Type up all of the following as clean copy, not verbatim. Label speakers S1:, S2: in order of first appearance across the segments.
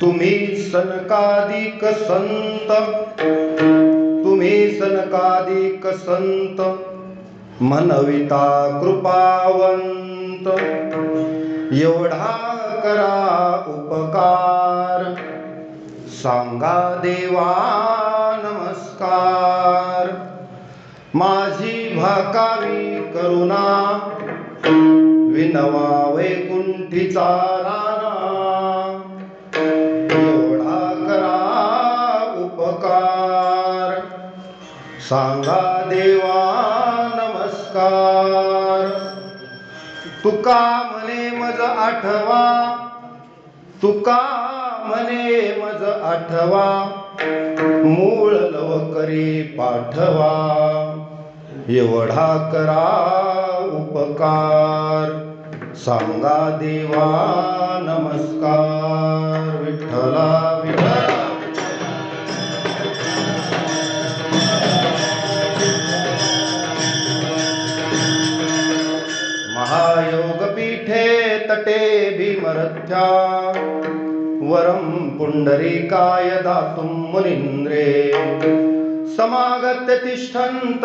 S1: तुम्ही सनकादिक संत, तुम्ही सनकादिक संत, मनविता कृपावंत, एवढा करा उपकार, सांगा देवा नमस्कार. माझी भाकावी करुणा, विनवा वैकुंठीचा राणा, एवढा करा उपकार, सांगा देवा नमस्कार. तुका म्हणे मज आठवा, तुका म्हणे मज आठवा, मूळ लवकरी पाठवा, एवढा करा उपकार, सांगा देवा नमस्कार. विठ्ठला विठ्ठला. महायोगपीठे तटे भीमरथ्या, वरं पुंडरीकाय दातुं मुनीन्द्रे, समागत्य तिष्ठन्तमानन्दकन्दं,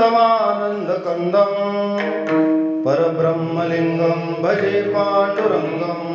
S1: परब्रह्मलिङ्गं भजे पाण्डुरङ्गं.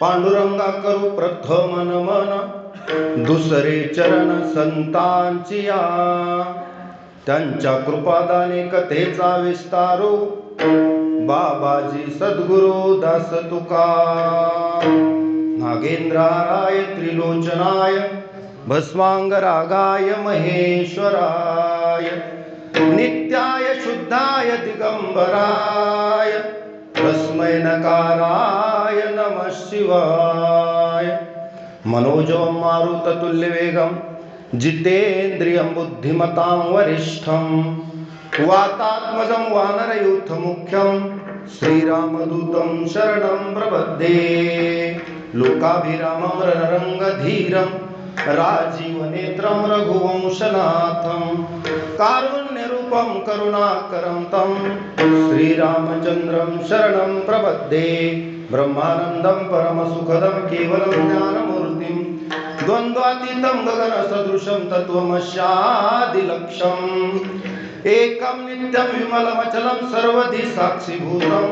S1: पांडुरंगा करू प्रथम नमन, दुसरे चरण संतांची या, त्यांच्या कृपादाने कथेचा विस्तारू, बाबाजी सद्गुरु दास तुका. नागेंद्राय त्रिलोचनाय, भस्मांगरागाय महेश्वराय, नित्याय शुद्धाय दिगंबराय, तस्मै नकाराय नमः शिवाय. मनोजवं मारुततुल्यवेगं, जितेन्द्रियं बुद्धिमतां वरिष्ठं, वातात्मजं वानरयूथमुख्यं, श्रीरामदूतं शरणं प्रपद्ये. लोकाभिरामं रणरङ्गधीरं, राजीवनेत्रं रघुवंशनाथं, कारुण्यरूपं करुणाकरं तं, श्रीरामचन्द्रं शरणं प्रपद्ये. ब्रह्मानन्दं परमसुखदं केवलं ज्ञानमूर्तिं, द्वन्द्वातीतं गगनसदृशं तत्त्वमस्यादिलक्ष्यम्, एकं नित्यं विमलमचलं सर्वधि साक्षिभूतं,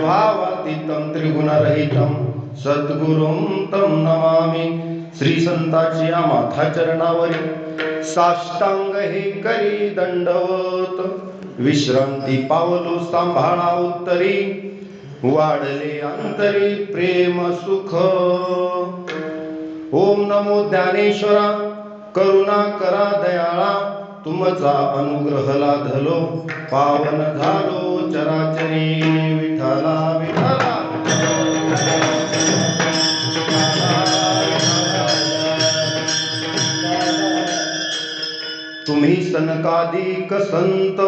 S1: भावातीतं त्रिगुणरहितं सद्गुरुं तं नमामि. श्री संताची माथा चरणावरी, साष्टांग हे करी दंडवत, विश्रांती पावलो सांभाळा उत्तरी, वाढले अंतरी प्रेम सुख. ओम नमो ज्ञानेश्वरा, करुणा करा दयाळा, तुमचा अनुग्रह लाधलो, पावन झालो चराचरी. विठ्ठला विठ्ठला. तुम्ही सनकादिक संत,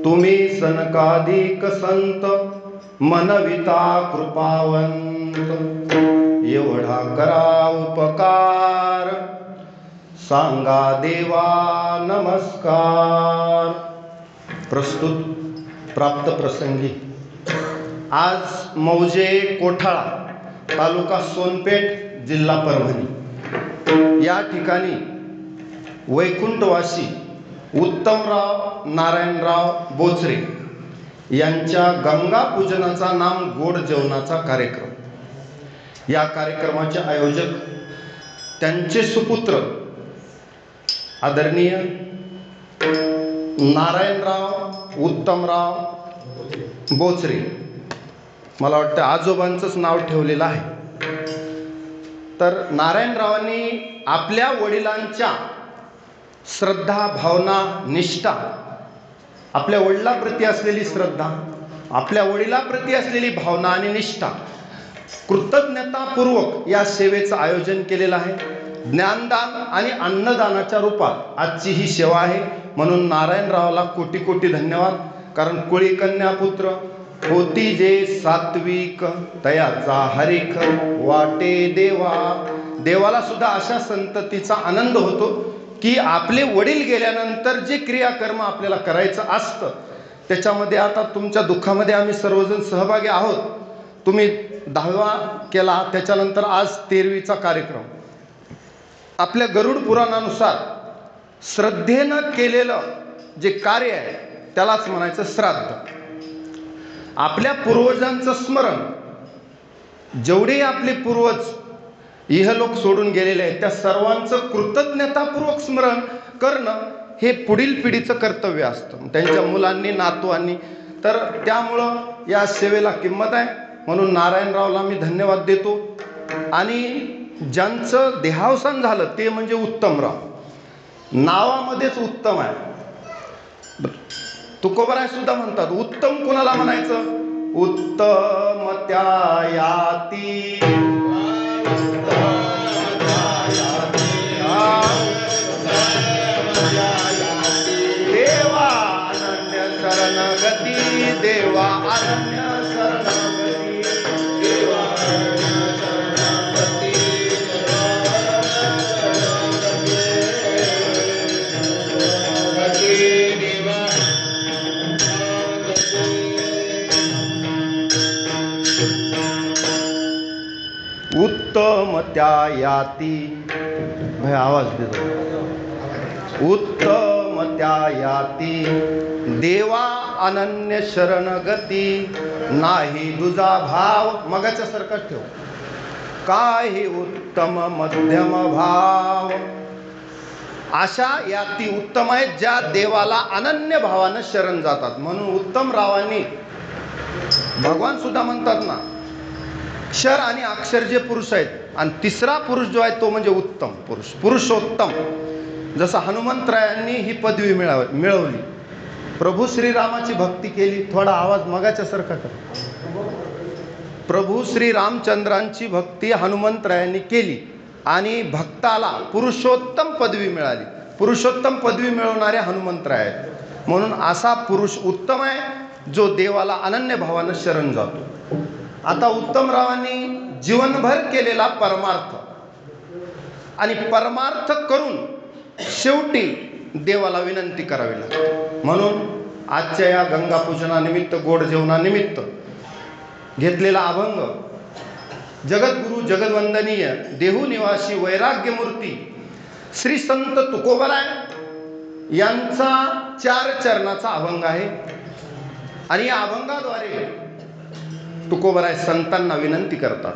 S1: तुम्ही सनकादिक संत, मनविता कृपावंत, एवढा करा उपकार, सांगा देवा नमस्कार. प्रस्तुत प्राप्त प्रसंगी. आज मौजे कोठाळा, तालुका सोनपेठ, जिल्हा परभणी या ठिकाणी वैकुंठवासी उत्तमराव नारायणराव बोचरे यांच्या गंगा पूजनाचा नाम गोड जेवणाचा कार्यक्रम. या कार्यक्रमाचे आयोजक त्यांचे सुपुत्र आदरणीय नारायणराव उत्तमराव बोचरे, मला वाटतं आजोबांचंच नाव ठेवलेलं आहे. तर नारायणरावांनी आपल्या वडिलांच्या श्रद्धा, भावना, निष्ठा, आपल्या वडिलाप्रती असलेली श्रद्धा, आपल्या वडिलाप्रती असलेली भावना आणि निष्ठा, कृतज्ञतापूर्वक या सेवेचं आयोजन केलेलं आहे. ज्ञानदान आणि अन्नदानाच्या रूपात आजची ही सेवा आहे. म्हणून नारायणरावला कोटी कोटी धन्यवाद. कारण कुळी कन्या पुत्र होती जे सात्विक, तयाचा हरिख वाटे देवा. देवाला सुद्धा अशा संततीचा आनंद होतो की आपले वडील गेल्यानंतर जे क्रियाकर्म आपल्याला करायचं असतं त्याच्यामध्ये, आता तुमच्या दुःखामध्ये आम्ही सर्वजण सहभागी आहोत. तुम्ही 10वा केला, त्याच्यानंतर आज 13वीचा कार्यक्रम. आपल्या गरुड पुराणानुसार श्रद्धेनं केलेलं जे कार्य आहे त्यालाच म्हणायचं श्राद्ध. आपल्या पूर्वजांचं स्मरण, जेवढे आपले पूर्वज इहलोक सोडून गेलेले आहेत त्या सर्वांचं कृतज्ञतापूर्वक स्मरण करणं हे पुढील पिढीचं कर्तव्य असतं, त्यांच्या मुलांनी, नातवांनी. तर त्यामुळं या सेवेला किंमत आहे. म्हणून नारायणरावला मी धन्यवाद देतो. आणि ज्यांचं देहावसान झालं ते म्हणजे उत्तमराव. नावामध्येच उत्तम आहे. तुकोबराय सुद्धा म्हणतात, उत्तम कोणाला म्हणायचं? उत्तम त्या याती, देवा अनन्य शरणगती, देवा अनन्य शरणगती, देवा अनन्य शरणगती, उत्तम त्या याती. भाई आवाज देतो. उत्तम त्या याती, देवा अनन्य शरणगती, नाही दुजा भाव. मगाच्या सारखा ठेव. काही उत्तम मध्यम भाव. अशा याती उत्तम आहेत ज्या देवाला अनन्य भावानं शरण जातात. म्हणून उत्तम रावांनी, भगवान सुद्धा म्हणतात ना, क्षर आणि अक्षर जे पुरुष आहेत आणि तिसरा पुरुष जो आहे तो म्हणजे उत्तम पुरुष, पुरुषोत्तम. जसं हनुमंतरायांनी ही पदवी मिळवली. प्रभू श्रीरामाची भक्ती केली. थोडा आवाज मगाच्या सारखा कर. प्रभू श्री रामचंद्रांची भक्ती हनुमंतरायांनी केली आणि भक्ताला पुरुषोत्तम पदवी मिळाली. पुरुषोत्तम पदवी मिळवणारे हनुमंतराय आहेत. म्हणून असा पुरुष उत्तम आहे जो देवाला अनन्य भावानं शरण जातो. आता उत्तमरावांनी जीवनभर केलेला परमार्थ आणि परमार्थ करून शेवटी देवाला विनंती करावी लागते. म्हणून आजच्या या गंगापूजनानिमित्त, गोड जेवणानिमित्त घेतलेला अभंग, जगद्गुरु जगदवंदनीय देहू निवासी वैराग्यमूर्ती श्री संत तुकोबराय यांचा 4 चरणाचा अभंग आहे. आणि या अभंगाद्वारे तुकोबराय संतांना विनंती करतात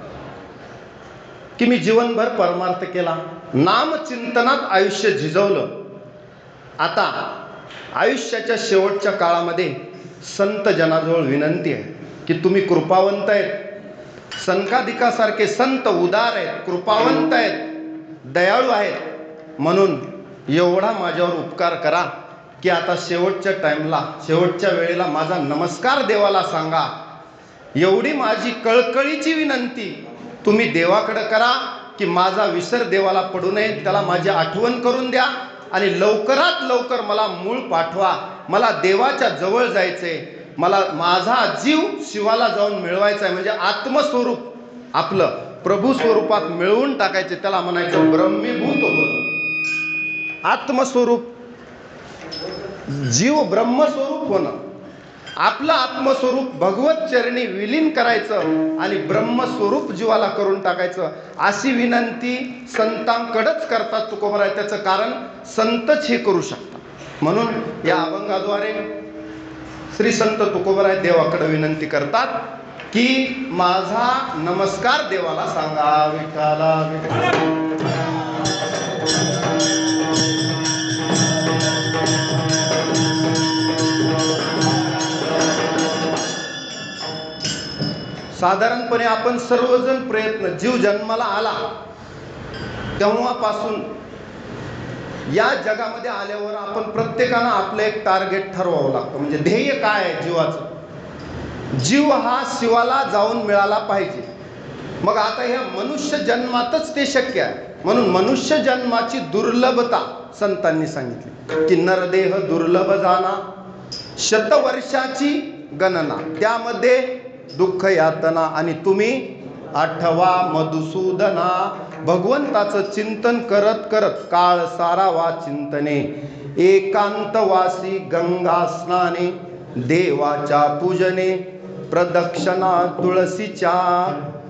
S1: की मी जीवनभर परमार्थ केला, नामचिंतनात आयुष्य झिजवलं. आता आयुष्याच्या शेवटच्या काळामध्ये संत जनाजवळ विनंती आहे की तुम्ही कृपावंत आहेत. सनकादिकासारखे संत उदार आहेत, कृपावंत आहेत, दयाळू आहेत. म्हणून एवढा माझ्यावर उपकार करा की आता शेवटच्या टाईमला, शेवटच्या वेळेला माझा नमस्कार देवाला सांगा. एवढी माझी कळकळीची विनंती तुम्ही देवाकडे करा की माझा विसर देवाला पडू नये. त्याला माझी आठवण करून द्या आणि लवकरात लवकर मला मूळ पाठवा. मला देवाच्या जवळ जायचंय. मला माझा जीव शिवाला जाऊन मिळवायचा आहे. म्हणजे आत्मस्वरूप आपलं प्रभू स्वरूपात मिळवून टाकायचे. त्याला म्हणायचं ब्रह्मीभूत होणं. आत्मस्वरूप, जीव ब्रह्मस्वरूप होणं. आपलं आत्मस्वरूप भगवत चरणी विलीन करायचं आणि ब्रह्मस्वरूप जीवाला करून टाकायचं. अशी विनंती संतांकडेच करतात तुकोबराय. त्याचं कारण संतच हे करू शकतात. म्हणून या अभंगाद्वारे श्री संत तुकोबराय देवाकडे विनंती करतात की माझा नमस्कार देवाला सांगा. विठ्ठला साधारणपणे आपण सर्वजण प्रयत्न, जीव जन्माला आला तेव्हापासून या जगामध्ये आल्यावर आपण प्रत्येकानं आपलं एक टार्गेट ठरवावं लागतं. म्हणजे ध्येय काय आहे जीवाचं? जीव हा शिवाला जाऊन मिळाला पाहिजे. मग आता ह्या मनुष्य जन्मातच ते शक्य आहे. म्हणून मनुष्य जन्माची दुर्लभता संतांनी सांगितली की नरदेह दुर्लभ जाना, शतवर्षाची गणना, त्यामध्ये दुःख यातना, आणि तुम्ही आठवा मधुसूदना, भगवंताचं चिंतन करत करत काळ सारावा चिंतने, एकांतवासी गंगा स्नाने, देवाच्या पूजने, प्रदक्षिणा तुळशीच्या.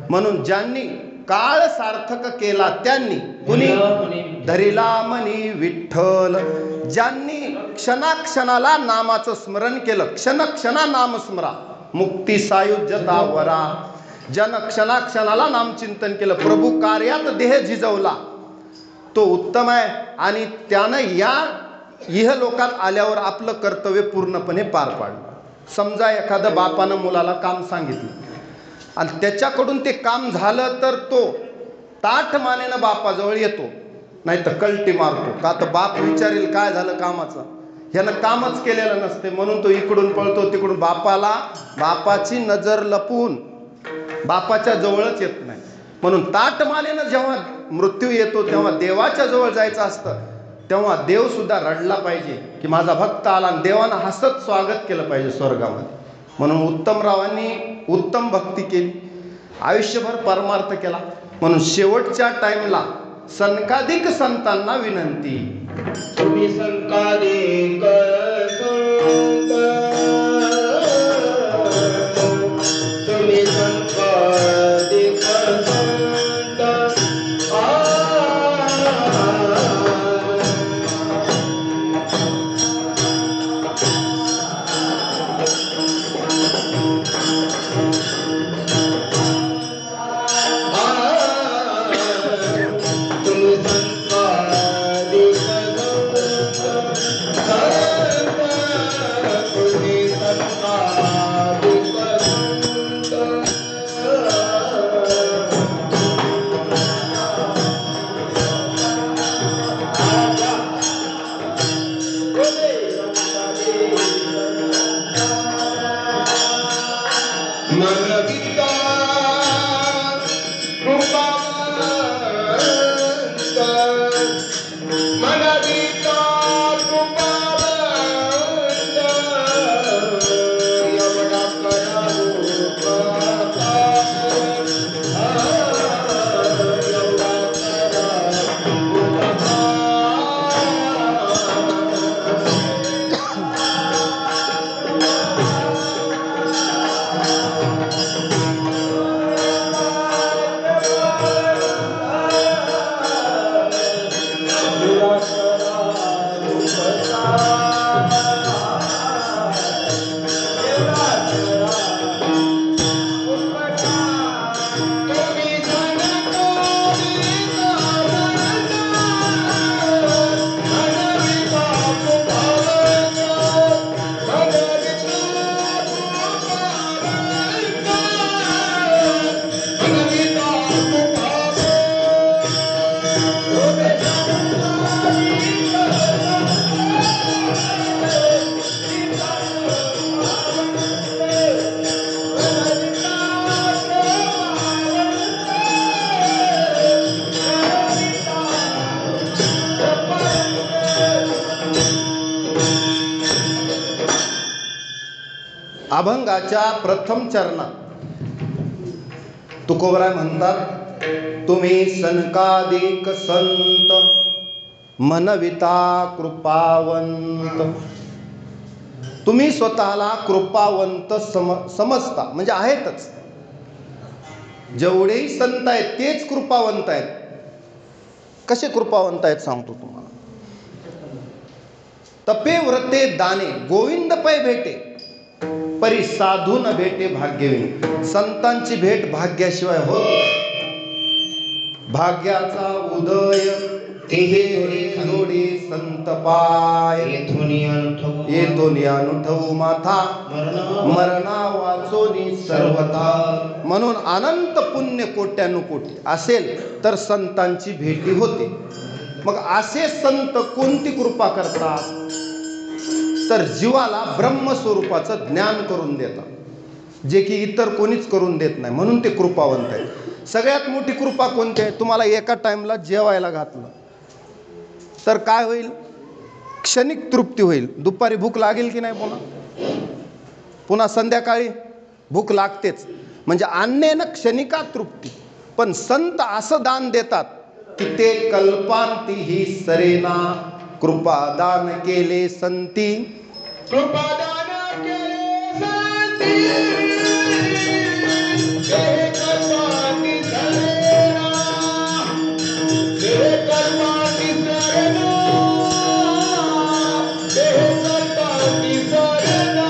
S1: म्हणून ज्यांनी काळ सार्थक केला त्यांनी, कुणी धरिला मनी विठ्ठल, ज्यांनी क्षणाक्षणाला नामाचं स्मरण केलं, क्षण क्षणा नाम स्मरा मुक्ती सायुज्यता वरा, ज्यानं क्षणाक्षणाला नामचिंतन केलं, प्रभू कार्यात देह झिजवला, तो उत्तम आहे. आणि त्यानं या इहलोकात आल्यावर आपलं कर्तव्य पूर्णपणे पार पाडलं. समजा एखादं बापानं मुलाला काम सांगितलं आणि त्याच्याकडून ते काम झालं तर तो ताठ मानेनं बापाजवळ येतो, नाही तर कल्टी मारतो. का तर बाप विचारेल काय झालं कामाचं, ह्यानं कामच केलेलं नसते, म्हणून तो इकडून पळतो तिकडून. बापाची नजर लपवून बापाच्या जवळच येत नाही. म्हणून ताठ मानेनं जेव्हा मृत्यू येतो तेव्हा देवाच्या जवळ जायचं असतं, तेव्हा देव सुद्धा रडला पाहिजे की माझा भक्त आला, आणि देवानं हसत स्वागत केलं पाहिजे स्वर्गामध्ये. म्हणून उत्तमरावांनी उत्तम भक्ती केली, आयुष्यभर परमार्थ केला. म्हणून शेवटच्या टाइमला सनकाधिक संतांना विनंती,
S2: तुम्ही सनकाधिक संत, तुम्ही सनकाधिक संत,
S1: अभंगाच्या प्रथम चरणात तुकोबराय म्हणतात, तुम्ही सनकाधिक संत, मनविता कृपावंत. तुम्ही स्वतःला कृपावंत समजता, म्हणजे आहेतच. जेवढेही संत आहेत तेच कृपावंत आहेत. कसे कृपावंत आहेत सांगतो तुम्हाला. तपे व्रते दाने गोविंद पै भेटे, परी साधू न भेटे भाग्यविन. संतांची भेट भाग्याशिवाय होत नाही. भाग्याचा उदय तेहे जोडे संत पाय, येथोनी अनुठवू माथा, मरणा वाचोनी सर्वथा. म्हणून अनंत पुण्य कोट्यानुकोटी असेल तर संतांची भेटी होते. मग असे संत कोणती कृपा करतात? तर जीवाला ब्रह्मस्वरूपाचं ज्ञान करून देतात, जे की इतर कोणीच करून देत नाही, म्हणून ते कृपावंत आहे. सगळ्यात मोठी कृपा कोणती आहे? तुम्हाला एका टाइमला जेवायला घातलं तर काय होईल? क्षणिक तृप्ती होईल. दुपारी भूक लागेल की नाही? पुन्हा संध्याकाळी भूक लागतेच. म्हणजे अन्नेनं क्षणिका तृप्ती. पण संत असं दान देतात की ते कल्पांतीही सरेना. कृपादान केले संती,
S2: कृपादान केले संती, ते कल्पांती सरेना, ते कल्पांती सरेना, ते कल्पांती सरेना.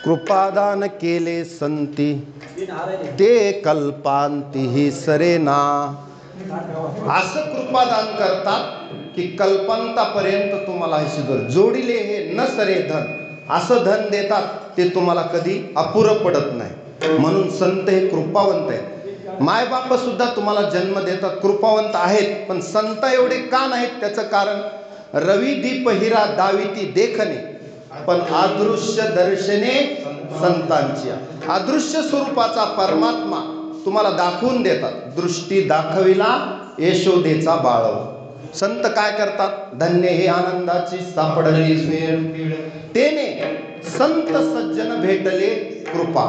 S1: कृपादान केले संती, ते कल्पांतीही सरेना. असं कृपादान करतात की कल्पांतापर्यंत तुम्हाला हे सुधर. जोडिले हे न सरे धन, असं धन देतात ते तुम्हाला कधी अपुरं पडत नाही. म्हणून संत हे कृपावंत आहेत. मायबाप सुद्धा तुम्हाला जन्म देतात, कृपावंत आहेत. पण संत एवढे का नाहीत? त्याचं कारण रवी दीप हिरा दाविती देखणे, पण अदृश्य दर्शने संतांची. अदृश्य स्वरूपाचा परमात्मा तुम्हाला दाखवून देतात. दृष्टी दाखविला यशोदेचा बाळव. संत काय करतात? धन्य हे आनंदाची सापडली स्वेळ, तेने संत सज्जन भेटले कृपा.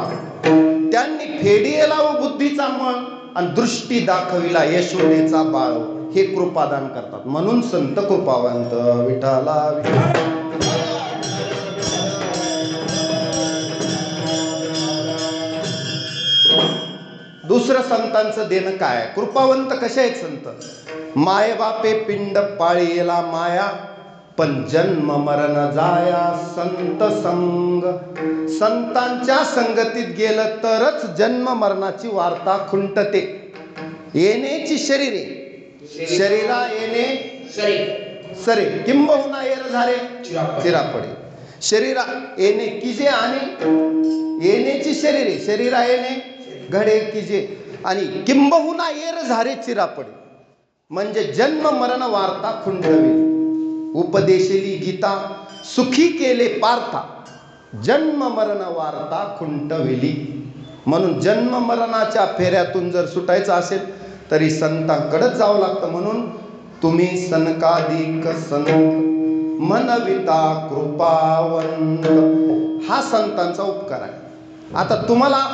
S1: त्यांनी फेडियेला व बुद्धीचा मळ, आणि दृष्टी दाखविला यशोदेचा बाळव. हे कृपादान करतात, म्हणून संत कृपावंत. विठाला विठा. दुसरं संतांचं देणं काय? कृपावंत कसे आहेत संत? माय बापे पिंड पाळीला माया, पण जन्म मरण जाया संत संग. संतांच्या संगतीत गेलं तरच जन्म मरणाची वार्ता खुंटते. येण्याची शरीरे, शरीरा येणे सरे, किंबहुना येर झाले चिरापडे. शरीरा येणे किजे, आणि येण्याची शरीरे, शरीरा येणे घडे किजे, आणि किंबहुना येर झारे चिरापडे. म्हणजे जन्म मरण वार्ता खुंटविली. उपदेशली गीता सुखी केले पार्था, जन्म मरण वार्ता खुंटविली. म्हणून जन्म मरणाच्या फेऱ्यातून जर सुटायचं असेल तरी संतांकडेच जावं लागतं. म्हणून तुम्ही सनकादिक संत मनविता कृपावंत, हा संतांचा उपकार आहे. आता तुम्हाला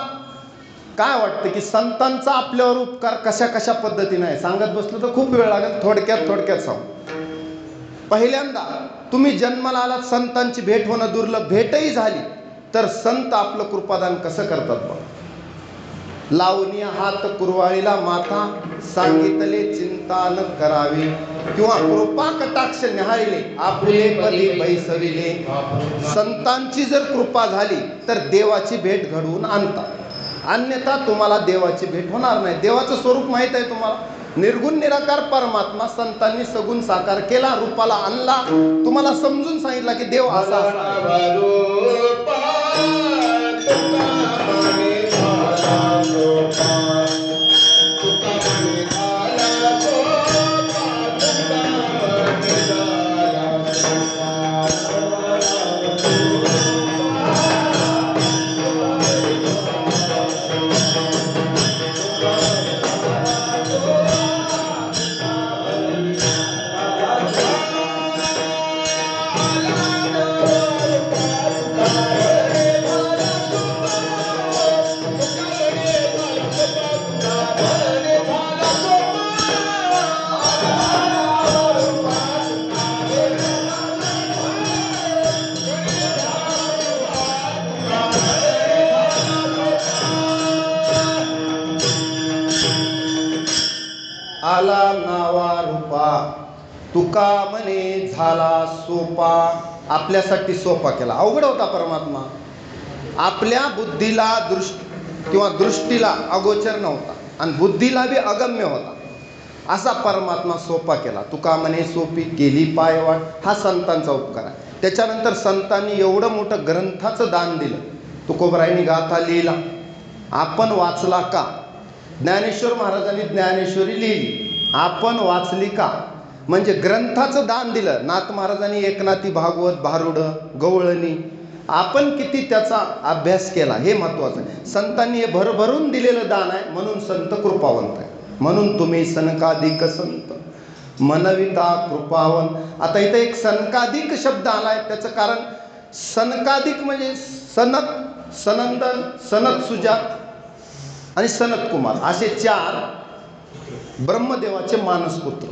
S1: काय वाटतं की संतांचा आपल्यावर उपकार कशा कशा पद्धतीने आहे? सांगत बसलं तर खूप वेळ लागेल. थोडक्यात सांग. पहिल्यांदा तुम्ही जन्माला आलात, संतांची भेट होणं दुर्लभ. भेटही झाली तर संत आपलं कृपादान कसं करतात बघ. लावणी हात कुरवाळीला माथा, सांगितले चिंता न करावी, किंवा कृपा कटाक्ष न्याहाळले आपुले पदी बैसविले. संतांची जर कृपा झाली तर देवाची भेट घडवून आणतात, अन्यथा तुम्हाला देवाची भेट होणार नाही. देवाचं स्वरूप माहित आहे तुम्हाला. निर्गुण निराकार परमात्मा संतांनी सगुण साकार केला, रूपाला आणला, तुम्हाला समजून सांगितलं की देव असा आहे. आला नावा रूपा, तुका म्हणे झाला सोपा. आपल्यासाठी सोपा केला. अवघड होता परमात्मा. आपल्या बुद्धीला किंवा दृष्टीला अगोचर नव्हता आणि बुद्धीला बी अगम्य होता, असा परमात्मा सोपा केला. तुका म्हणे सोपी केली पायवाट, हा संतांचा उपकार आहे. त्याच्यानंतर संतांनी एवढं मोठं ग्रंथाचं दान दिलं. तुकोबरायांनी गाथा लिहिला, आपण वाचला का? ज्ञानेश्वर महाराजांनी ज्ञानेश्वरी लिहिली, आपण वाचली का? म्हणजे ग्रंथाचं दान दिलं. नाथ महाराजांनी एकनाथी भागवत, भारुडं, गवळणी, आपण किती त्याचा अभ्यास केला हे महत्त्वाचं आहे. संतांनी हे भरभरून दिलेलं दान आहे, म्हणून संत कृपावंत आहे. म्हणून तुम्ही सनकाधिक संत मनविता कृपावन. आता इथं एक सनकाधिक शब्द आलाय, त्याचं कारण सनकाधिक म्हणजे सनत, सनंदन, सनत सुजात आणि सनत कुमार असे 4 ब्रह्मदेवाचे मानसपुत्र.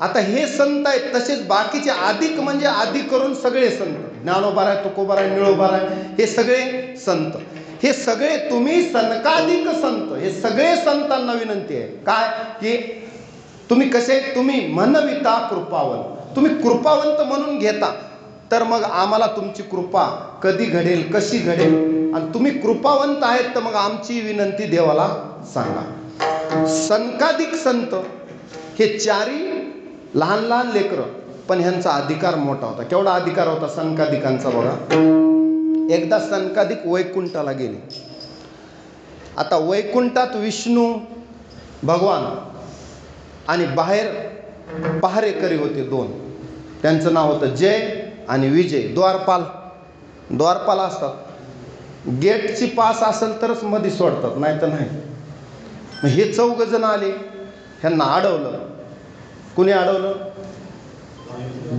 S1: आता हे संत आहेत. तसेच बाकीचे अधिक म्हणजे अधिक करून सगळे संत, ज्ञानोबाराय, तुकोबाराय, निळोबाराय, हे सगळे संत. हे सगळे तुम्ही सनकाधिक संत, हे सगळे संतांना विनंती आहे काय, की तुम्ही कसे, तुम्ही मनविता कृपावंत, तुम्ही कृपावंत म्हणून घेता, तर मग आम्हाला तुमची कृपा कधी घडेल, कशी घडेल. आणि तुम्ही कृपावंत आहेत तर मग आमची विनंती देवाला सांगा. सनकाधिक संत हे 4 लहान लहान लेकरं, पण ह्यांचा अधिकार मोठा होता. केवढा अधिकार होता सनकाधिकांचा बघा. एकदा सनकाधिक वैकुंठाला गेले. आता वैकुंठात विष्णू भगवान आणि बाहेर पहारेकरी होते 2. त्यांचं नाव होतं जय आणि विजय. द्वारपाल असतात. गेटची पास असेल तरच मध्ये सोडतात, नाही तर नाही. मग हे 4 जण आले, ह्यांना अडवलं. कुणी अडवलं?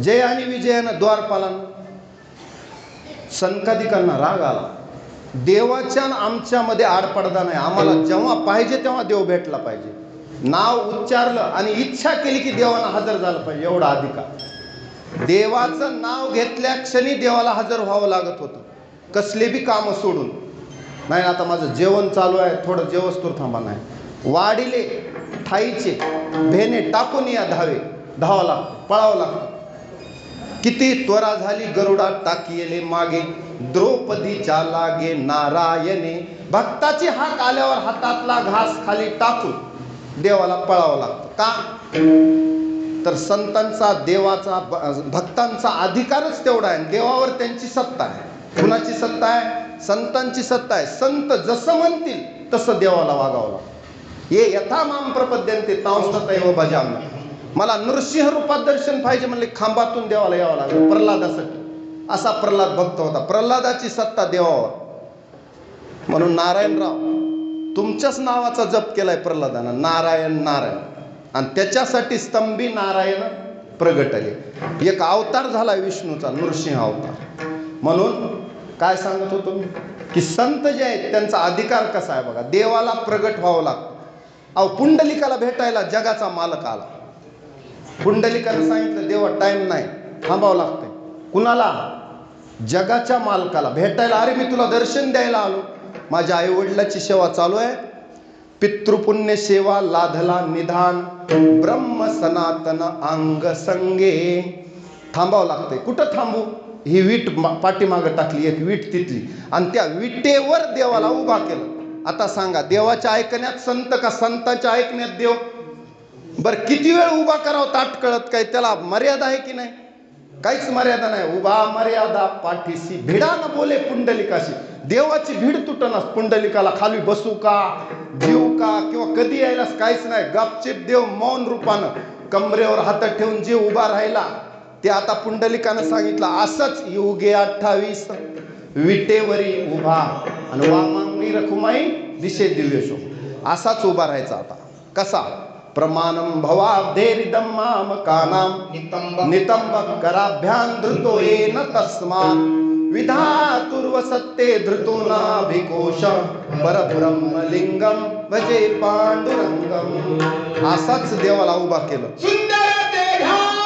S1: जय आणि विजयानं, द्वारपालानं. सनकाधिकांना राग आला. देवाच्या आमच्यामध्ये आडपडदा नाही, आम्हाला जेव्हा पाहिजे तेव्हा देव भेटला पाहिजे. नाव उच्चारलं आणि इच्छा केली की देवाला हजर झालं पाहिजे, एवढा अधिकार. देवाचं नाव घेतल्या क्षणी देवाला हजर व्हावं लागत होतं, कसले बी कामं सोडून. नाही आता माझं जेवण चालू आहे, थोडं जेवस्तूर थांबा. नाही, वाढिले ठाईचे भेने टाकून या धावावं लागतं, पळावं लागतं. किती त्वरा झाली गरुडात टाकीले मागे, द्रौपदीच्या लागे नारायणे. भक्ताची हाक आल्यावर हातातला घास खाली टाकून देवाला पळावं लागतं. का? तर संतांचा, देवाचा, भक्तांचा अधिकारच तेवढा आहे. देवावर त्यांची सत्ता आहे. कुणाची सत्ता आहे? संतांची सत्ता आहे. संत जसं म्हणतील तसं देवाला वागावं लागतं. ये यथा माम प्रपद्यन्ते तांस्ततैव भजाम्यहम्. मला नृसिंह रूपात दर्शन पाहिजे म्हणले, खांबातून देवाला यावं लागलं प्रल्हादासाठी. असा प्रल्हाद भक्त होता. प्रल्हादाची सत्ता देवावर. म्हणून नारायणराव तुमच्याच नावाचा जप केलाय प्रल्हादानं, नारायण नारायण. आणि त्याच्यासाठी स्तंभी नारायण प्रगटले. एक अवतार झाला विष्णूचा, नृसिंह अवतार. म्हणून काय सांगत होतो मी, की संत जे आहेत त्यांचा अधिकार कसा आहे बघा. देवाला प्रगट व्हावं लागतं. अहो पुंडलिकाला भेटायला जगाचा मालक आला. पुंडलिकानं सांगितलं देवा टाइम नाही, थांबावं लागतंय. कुणाला? जगाच्या मालकाला भेटायला. अरे मी तुला दर्शन द्यायला आलो, माझ्या आईवडिलाची सेवा चालू आहे, पितृपुण्य सेवा लाधला निधान, ब्रह्म सनातन अंग संगे. थांबावं लागतंय. कुठं थांबू? ही वीट पाठीमागं टाकली, एक वीट तिथली, आणि त्या विटेवर देवाला उभा केलं. आता सांगा, देवाच्या ऐकण्यात संत का संतांच्या ऐकण्यात देव? बरं किती वेळ उभा करावं ताट कळत काय? त्याला मर्यादा आहे की नाही? काहीच मर्यादा नाही. उभा मर्यादा पाठीशी भिडा न बोले पुंडलिकाशी. देवाची भीड तुटणार. पुंडलिकाला खाली बसू का, जीव का, किंवा कधी यायलाच काहीच नाही. गपचिप देव मौन रूपानं कमरेवर हात ठेवून जे उभा राहिला ते आता पुंडलिकानं सांगितलं, असंच युगे 28 विटेवरी उभा आणि वामांगी रखुमाई दिशे दिव्यशो. असाच उभा राहायचा. आता कसा? प्रमाणम भवाब्धेरिदम माम कानाम नितंब कराभ्यान धृतो येन तस्मात् विधातुर्व सत्ते धृतो नाभिकोश परब्रह्मलिंगम भजे पांडुरंगम. असाच देवाला उभा केलं.
S2: सुंदर ते ध्यान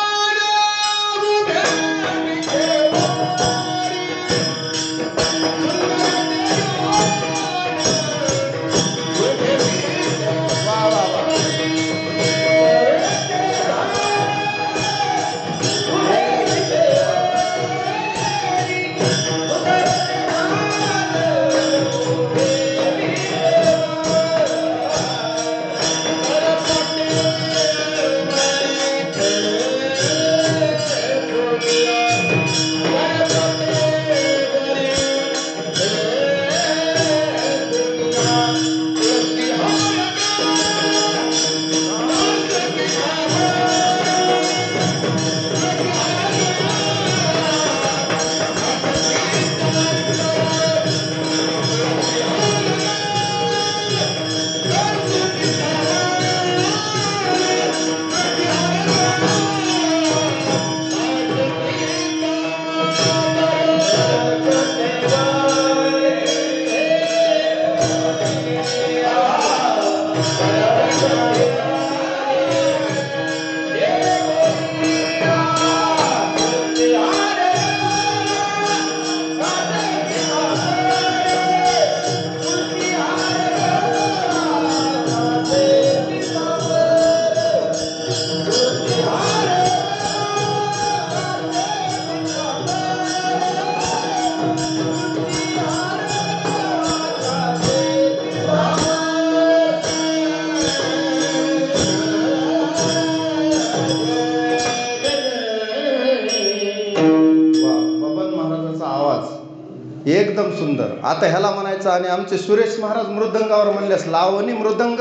S1: वा, बबन महाराजाचा आवाज एकदम सुंदर. आता ह्याला म्हणायचं आणि आमचे सुरेश महाराज मृदंगावर म्हणल्यास लावणी मृदंग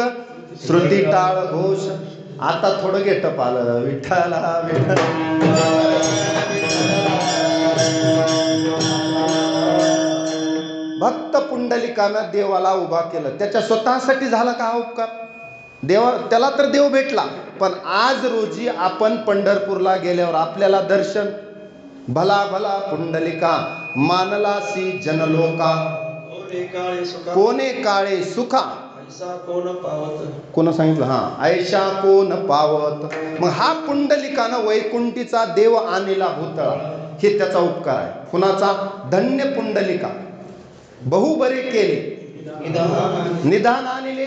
S1: श्रुती टाळ घोष. आता थोडं गेटप आलं विठ्ठला विठ्ठल. भक्त पुंडलिकानं देवाला उभा केलं. त्याच्या स्वतःसाठी झाला का हा उपकार? देवा त्याला तर देव भेटला, पण आज रोजी आपण पंढरपूरला गेल्यावर आपल्याला दर्शन भला भला पुंडलिका मानलासी जनलोका कोणे काळे सुखा कोण सांगितलं? हा, ऐशा कोण पावत. मग हा पुंडलिकानं वैकुंठीचा देव आणला भूतळा, हे त्याचा उपकार आहे. कुणाचा? धन्य पुंडलिका बहु बरे केले निदान आणले.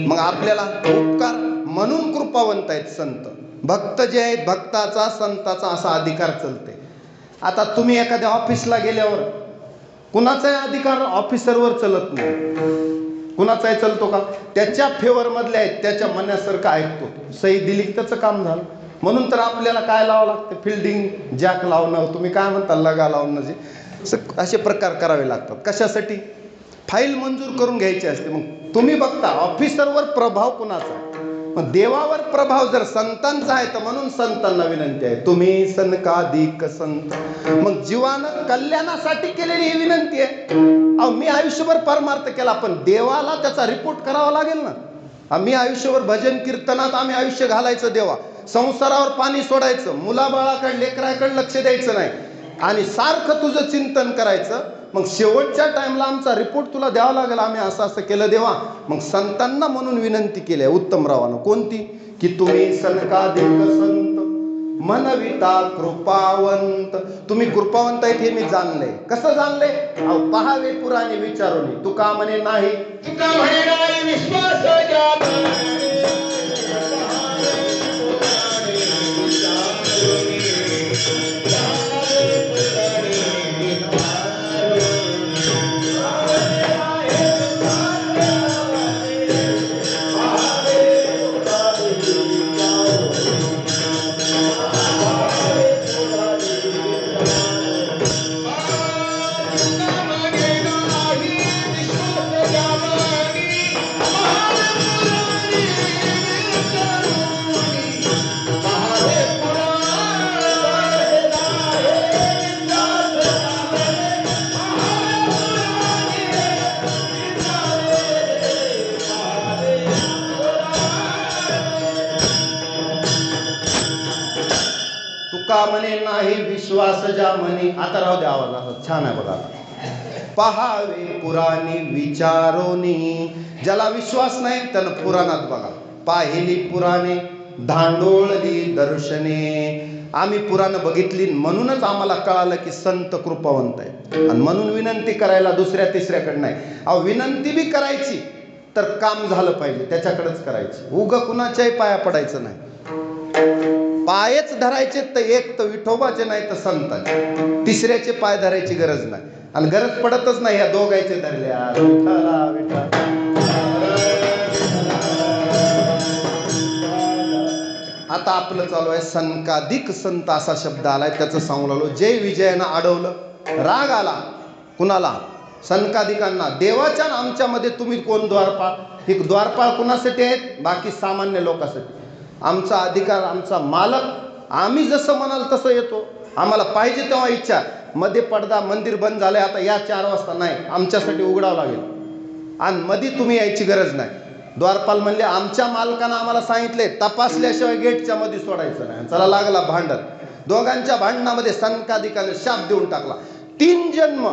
S1: मग आपल्याला उपकार म्हणून कृपावंत आहेत संत. भक्त जे आहेत, भक्ताचा संताचा असा अधिकार चलते. आता तुम्ही एखाद्या ऑफिसला गेल्यावर कुणाचाही अधिकार ऑफिसरवर चलत नाही. कुणाचाही चलतो का? त्याच्या फेवर मधले आहेत, त्याच्या मनासारखं ऐकतो. सही दिली की त्याचं काम झालं. म्हणून तर आपल्याला काय लावावं लागतं? फिल्डिंग जॅक लावणं, तुम्ही काय म्हणता लगा लावणं, जे असे प्रकार करावे लागतात. कशासाठी? फाईल मंजूर करून घ्यायची असते. मग तुम्ही बघता ऑफिसरवर प्रभाव कुणाचा? मग देवावर प्रभाव जर संतांचा आहे, तर म्हणून संतांना विनंती आहे, तुम्ही सनकाधिक संत. मग जीवानं कल्याणासाठी केलेली ही विनंती आहे. अहो, मी आयुष्यभर परमार्थ केला, पण देवाला त्याचा रिपोर्ट करावा लागेल ना. आम्ही आयुष्यभर भजन कीर्तनात आम्ही आयुष्य घालायचं, देवा संसारावर पाणी सोडायचं, मुलाबाळाकडे लेकराकडे लक्ष द्यायचं नाही आणि सारखं तुझं चिंतन करायचं. मग शेवटच्या टाइमला आमचा रिपोर्ट तुला द्यावा लागेल, आम्ही असं असं केलं देवा. मग संतांना म्हणून विनंती केली आहे उत्तमरावानं. कोणती? की तुम्ही सनकाधिक संत मनविता कृपावंत. तुम्ही कृपावंत आहेत हे मी जाणलंय. कसं जाणलंय? अहो, पहावे पुराणे विचारून. तुका म्हणे नाही
S2: विश्वास
S1: तुका म्हणे नाही विश्वास ज्या म्हणे. आता राहू द्या आवाज, असा छान आहे बघा. पहावे पुराणी विचारोनी. ज्याला विश्वास नाही त्यानं पुराणात बघा. पाहिली पुराणे धांडोळली दर्शने. आम्ही पुराणं बघितली म्हणूनच आम्हाला कळालं की संत कृपावंत आहे. आणि म्हणून विनंती करायला दुसऱ्या तिसऱ्याकडे नाही. अहो, विनंती बी करायची तर काम झालं पाहिजे त्याच्याकडेच करायची. उग कुणाच्याही पाया पडायचं नाही. पायच धरायचे तर एक तर विठोबाचे नाही तर संतांचे. तिसऱ्याचे पाय धरायची गरज नाही आणि गरज पडतच नाही. या दोघांचे धरल्या विठ्ठला विठ्ठला. आता आपलं चालू आहे सनकाधिक संत असा शब्द आलाय, त्याचं सांगू लागलो. जय विजयानं अडवलं, राग आला कुणाला? सनकाधिकांना. देवाच्या आमच्यामध्ये तुम्ही कोण द्वारपाळ? हे द्वारपाळ कुणासाठी आहेत? बाकी सामान्य लोकांसाठी. आमचा अधिकार, आमचा मालक, आम्ही जसं म्हणाल तसं येतो. आम्हाला पाहिजे तेव्हा इच्छा. मध्ये पडदा मंदिर बंद झालंय, आता या 4 वाजता नाही, आमच्यासाठी उघडावं लागेल. आणि मध्ये तुम्ही यायची गरज नाही. द्वारपाल म्हणले आमच्या मालकानं आम्हाला सांगितले तपासल्याशिवाय गेटच्या मध्ये सोडायचं नाही. चला लागला भांडण. दोघांच्या भांडणामध्ये सनकाधिकाने शाप देऊन टाकला. 3 जन्म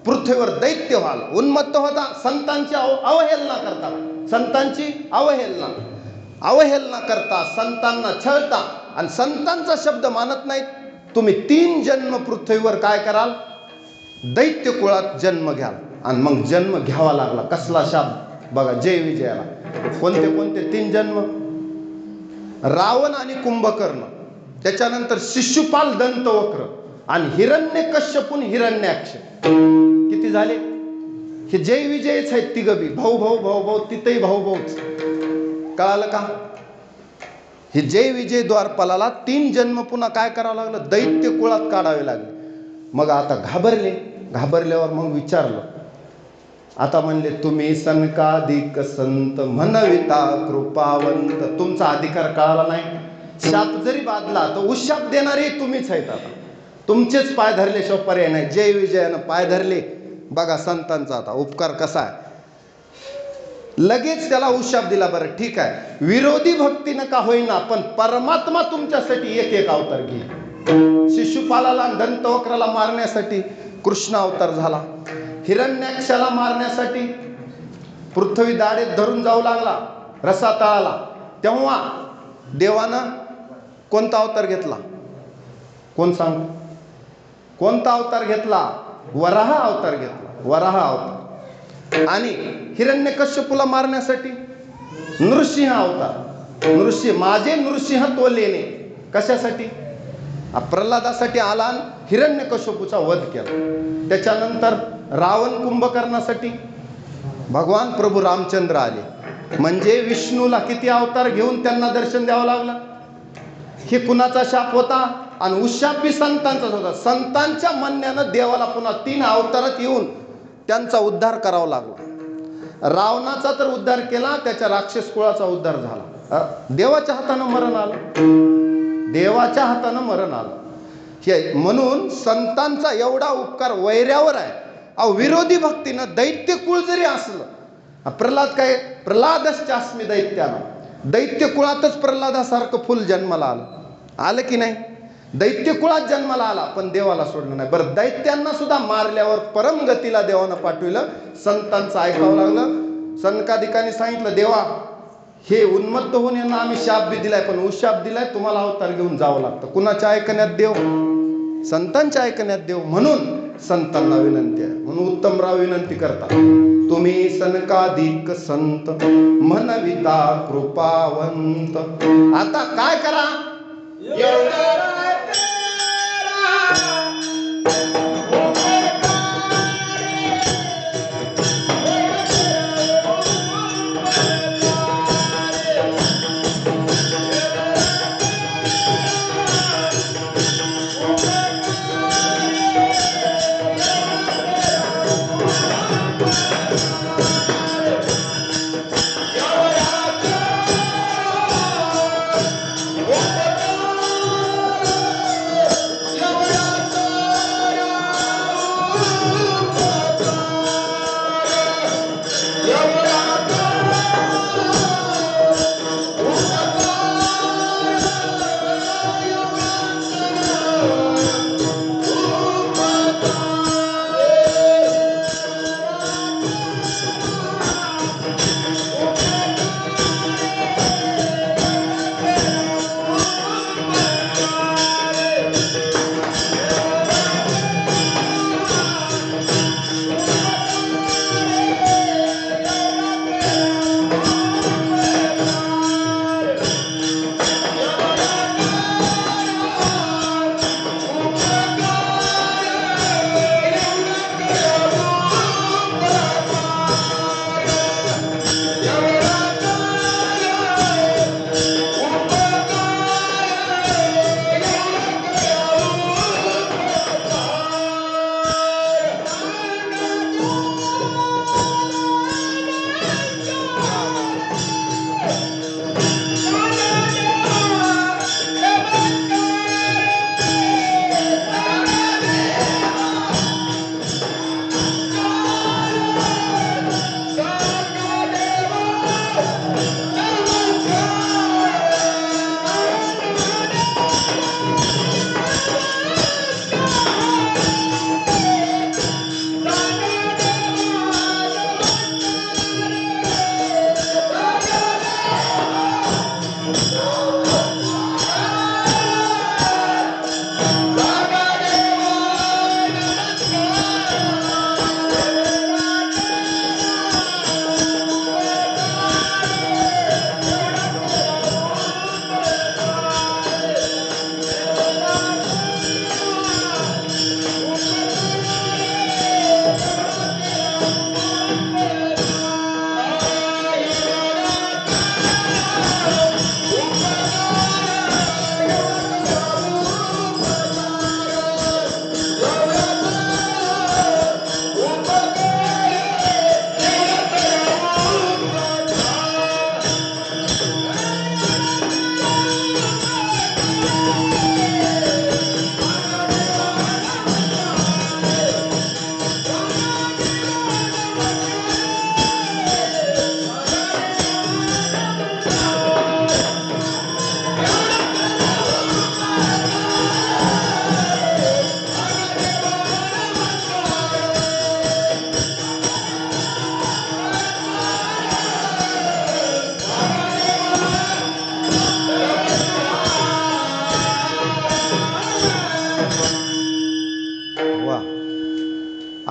S1: पृथ्वीवर दैत्य व्हाल, उन्मत्त होता, संतांची अवहेलना करता, संतांची अवहेलना करता, संतांना छळता आणि संतांचा शब्द मानत नाहीत. तुम्ही 3 जन्म पृथ्वीवर काय कराल? दैत्य कुळात जन्म घ्याल. आणि मग जन्म घ्यावा लागला. कसला शाप बघा जय विजयाला. कोणते 3 जन्म? रावण आणि कुंभकर्ण, त्याच्यानंतर शिशुपाल दंतवक्र आणि हिरण्यकश्यपून हिरण्याक्ष. किती झाले? हे जय विजयच आहेत तिघबी. भाऊ तिथेही भाऊच. कळालं का? हे जय विजय द्वारपालाला 3 जन्म पुन्हा काय करावं लागलं? दैत्य कुळात काढावे लागले. मग आता घाबरल्यावर मग विचारलं. आता म्हणले तुम्ही सनकाधिक संत म्हणविता कृपावंत. तुमचा अधिकार कळाला नाही. शाप जरी बांधला तर उशाप देणारे तुम्हीच आहेत. आता तुमचेच पाय धरल्याशिवाय पर्याय नाही. जय विजयानं पाय धरले. बघा संतांचा आता उपकार कसा आहे. लगेच त्याला उशाप दिला. बरं ठीक आहे, विरोधी भक्तीनं का होईना पण परमात्मा तुमच्यासाठी एक अवतार घेईल. शिशुपालाला दंतवक्राला मारण्यासाठी कृष्ण अवतार झाला. हिरण्याक्षाला मारण्यासाठी पृथ्वी दाढेत धरून जाऊ लागला रसातळाला. तेव्हा देवानं कोणता अवतार घेतला? कोण सांग? कोणता अवतार घेतला? वराह अवतार घेतला. वराह अवतार. आणि हिरण्यकश्यपूला मारण्यासाठी नृसिंह अवतार. माझे नृसिंह तो लेणे. कशासाठी? प्रल्हादासाठी आला आणि हिरण्यकश्यपूचा वध केला. त्याच्यानंतर रावण कुंभकर्णासाठी भगवान प्रभू रामचंद्र आले. म्हणजे विष्णूला किती अवतार घेऊन त्यांना दर्शन द्यावं लागलं. हे कुणाचा शाप होता? आणि उशाप बी संतांचाच होता. संतांच्या म्हणण्यानं देवाला पुन्हा 3 अवतारात येऊन त्यांचा उद्धार करावा लागला. रावणाचा तर उद्धार केला, त्याच्या राक्षस कुळाचा उद्धार झाला. देवाच्या हातानं मरण आलं. देवाच्या हातानं मरण आलं. हे म्हणून संतांचा एवढा उपकार वैऱ्यावर आहे. विरोधी भक्तीनं दैत्य कुळ जरी असलं, प्रल्हादश्चास्मी दैत्यानं, दैत्य कुळातच प्रल्हादासारखं फुल जन्माला आलं की नाही? दैत्य कुळात जन्माला आला पण देवाला सोडलं नाही. बरं, दैत्यांना सुद्धा मारल्यावर परमगतीला देवानं पाठविलं. संतांचं ऐकावं लागलं. सनकादिकांनी सांगितलं, देवा हे उन्मत्त होऊन यांना आम्ही शाप बी दिलाय, पण उशाप दिलाय, तुम्हाला अवतार घेऊन जावं लागतं. कुणाच्या ऐकण्यात देव? संतांच्या ऐकण्यात देव. म्हणून संतांना विनंती आहे. म्हणून उत्तमराव विनंती करतात, तुम्ही सनकाधिक संत म्हणविता कृपावंत. आता काय करा?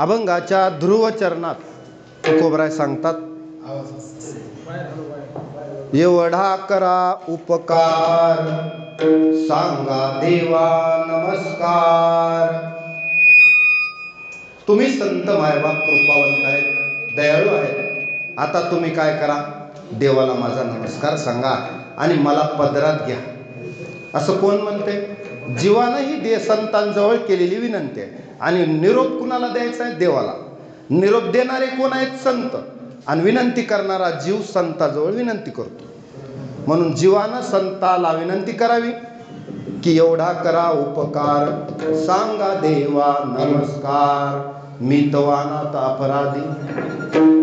S1: अभंगाच्या ध्रुव चरणात तुकोबराय सांगतात, एवढा करा उपकार सांगा देवा नमस्कार. तुम्ही संत मायबाप कृपावंत आहेत, दयाळू आहेत. आता तुम्ही काय करा, देवाला माझा नमस्कार सांगा आणि मला पदरात घ्या. असं कोण म्हणते? जीवानं ही संतांजवळ केलेली विनंती आहे. आणि निरोप कुणाला द्यायचा आहे? देवाला. निरोप देणारे कोण आहेत? संत. आणि विनंती करणारा जीव संताजवळ विनंती करतो. म्हणून जीवानं संताला विनंती करावी की एवढा करा उपकार सांगा देवा नमस्कार. मी तवानात अपराधी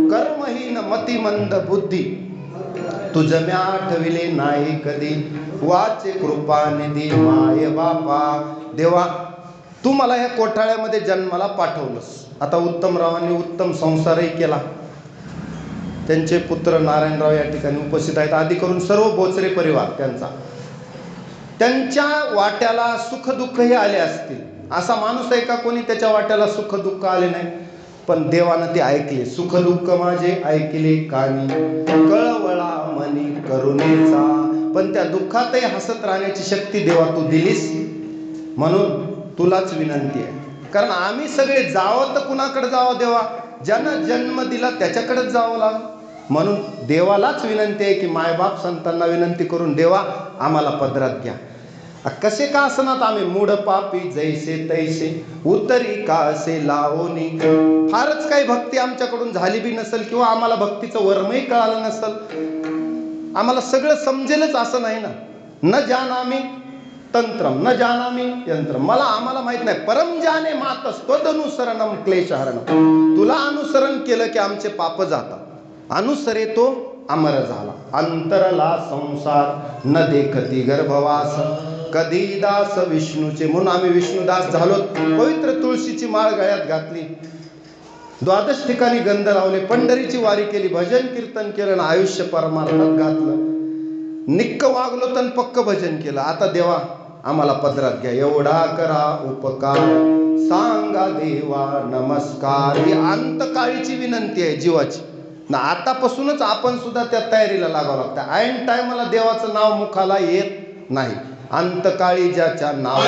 S1: कर्महीन मतिमंद बुद्धी तुझ म्या आठविले नाही कधी. वाचे कृपानिधी माय बापा. देवा, तू मला या कोठाळ्यामध्ये जन्माला पाठवलंस. आता उत्तमरावांनी उत्तम संसारही केला. त्यांचे पुत्र नारायणराव या ठिकाणी उपस्थित आहेत. आधी करून सर्व बोचरे परिवार त्यांच्या वाट्याला सुखदुःखही आले असतील. असा माणूस आहे का कोणी त्याच्या वाट्याला सुखदुःख आले नाही? पण देवानं ते ऐकले. सुखदुःख माझे ऐकले कानी कळवळा मनी करुणेचा. पण त्या दुःखातही हसत राहण्याची शक्ती देवा तू दिलीस. म्हणून तुलाच विनंती आहे. कारण आम्ही सगळे जावं तर कुणाकडे जावं देवा? ज्यानं जन्म दिला त्याच्याकडेच जावं लागलं. म्हणून देवालाच विनंती आहे की मायबाप संतांना विनंती करून देवा आम्हाला पदरात घ्या. कसे का असनात आम्ही मूढ पापी जैसे तैसे उतरी का असे लावोनी. फारच काही भक्ती आमच्याकडून झाली बी नसेल किंवा आम्हाला भक्तीचं वर्मही कळालं नसेल, आम्हाला सगळं समजेलच असं नाही ना. न जानामी तंत्रम न जानामी यंत्रम. आम्हाला माहित नाही. परम जाने मातस त्वदनुसरणम क्लेशहरणम. तुला अनुसरण केलं की आमचे पाप जातात. अनुसरे तो अमर झाला. अंतरला संसार न देखती गर्भवास कधी दास विष्णूचे. म्हणून आम्ही विष्णुदास झालो. पवित्र तुळशीची माळ गळ्यात घातली, द्वादश ठिकाणी गंध लावले, पंढरीची वारी केली, भजन कीर्तन केलं, आयुष्य परमार्थात घातलं, निक्क वागलो तर पक्क भजन केलं. आता देवा आम्हाला पदरात घ्या. एवढा करा उपकार सांगा देवा नमस्कार. ही अंतकाळीची विनंती आहे जीवाची ना. आतापासूनच आपण सुद्धा त्या तयारीला लागावं लागतं. ऐन टायमाला देवाचं नाव मुखाला येत नाही. अंतकाळी ज्याच्या नाव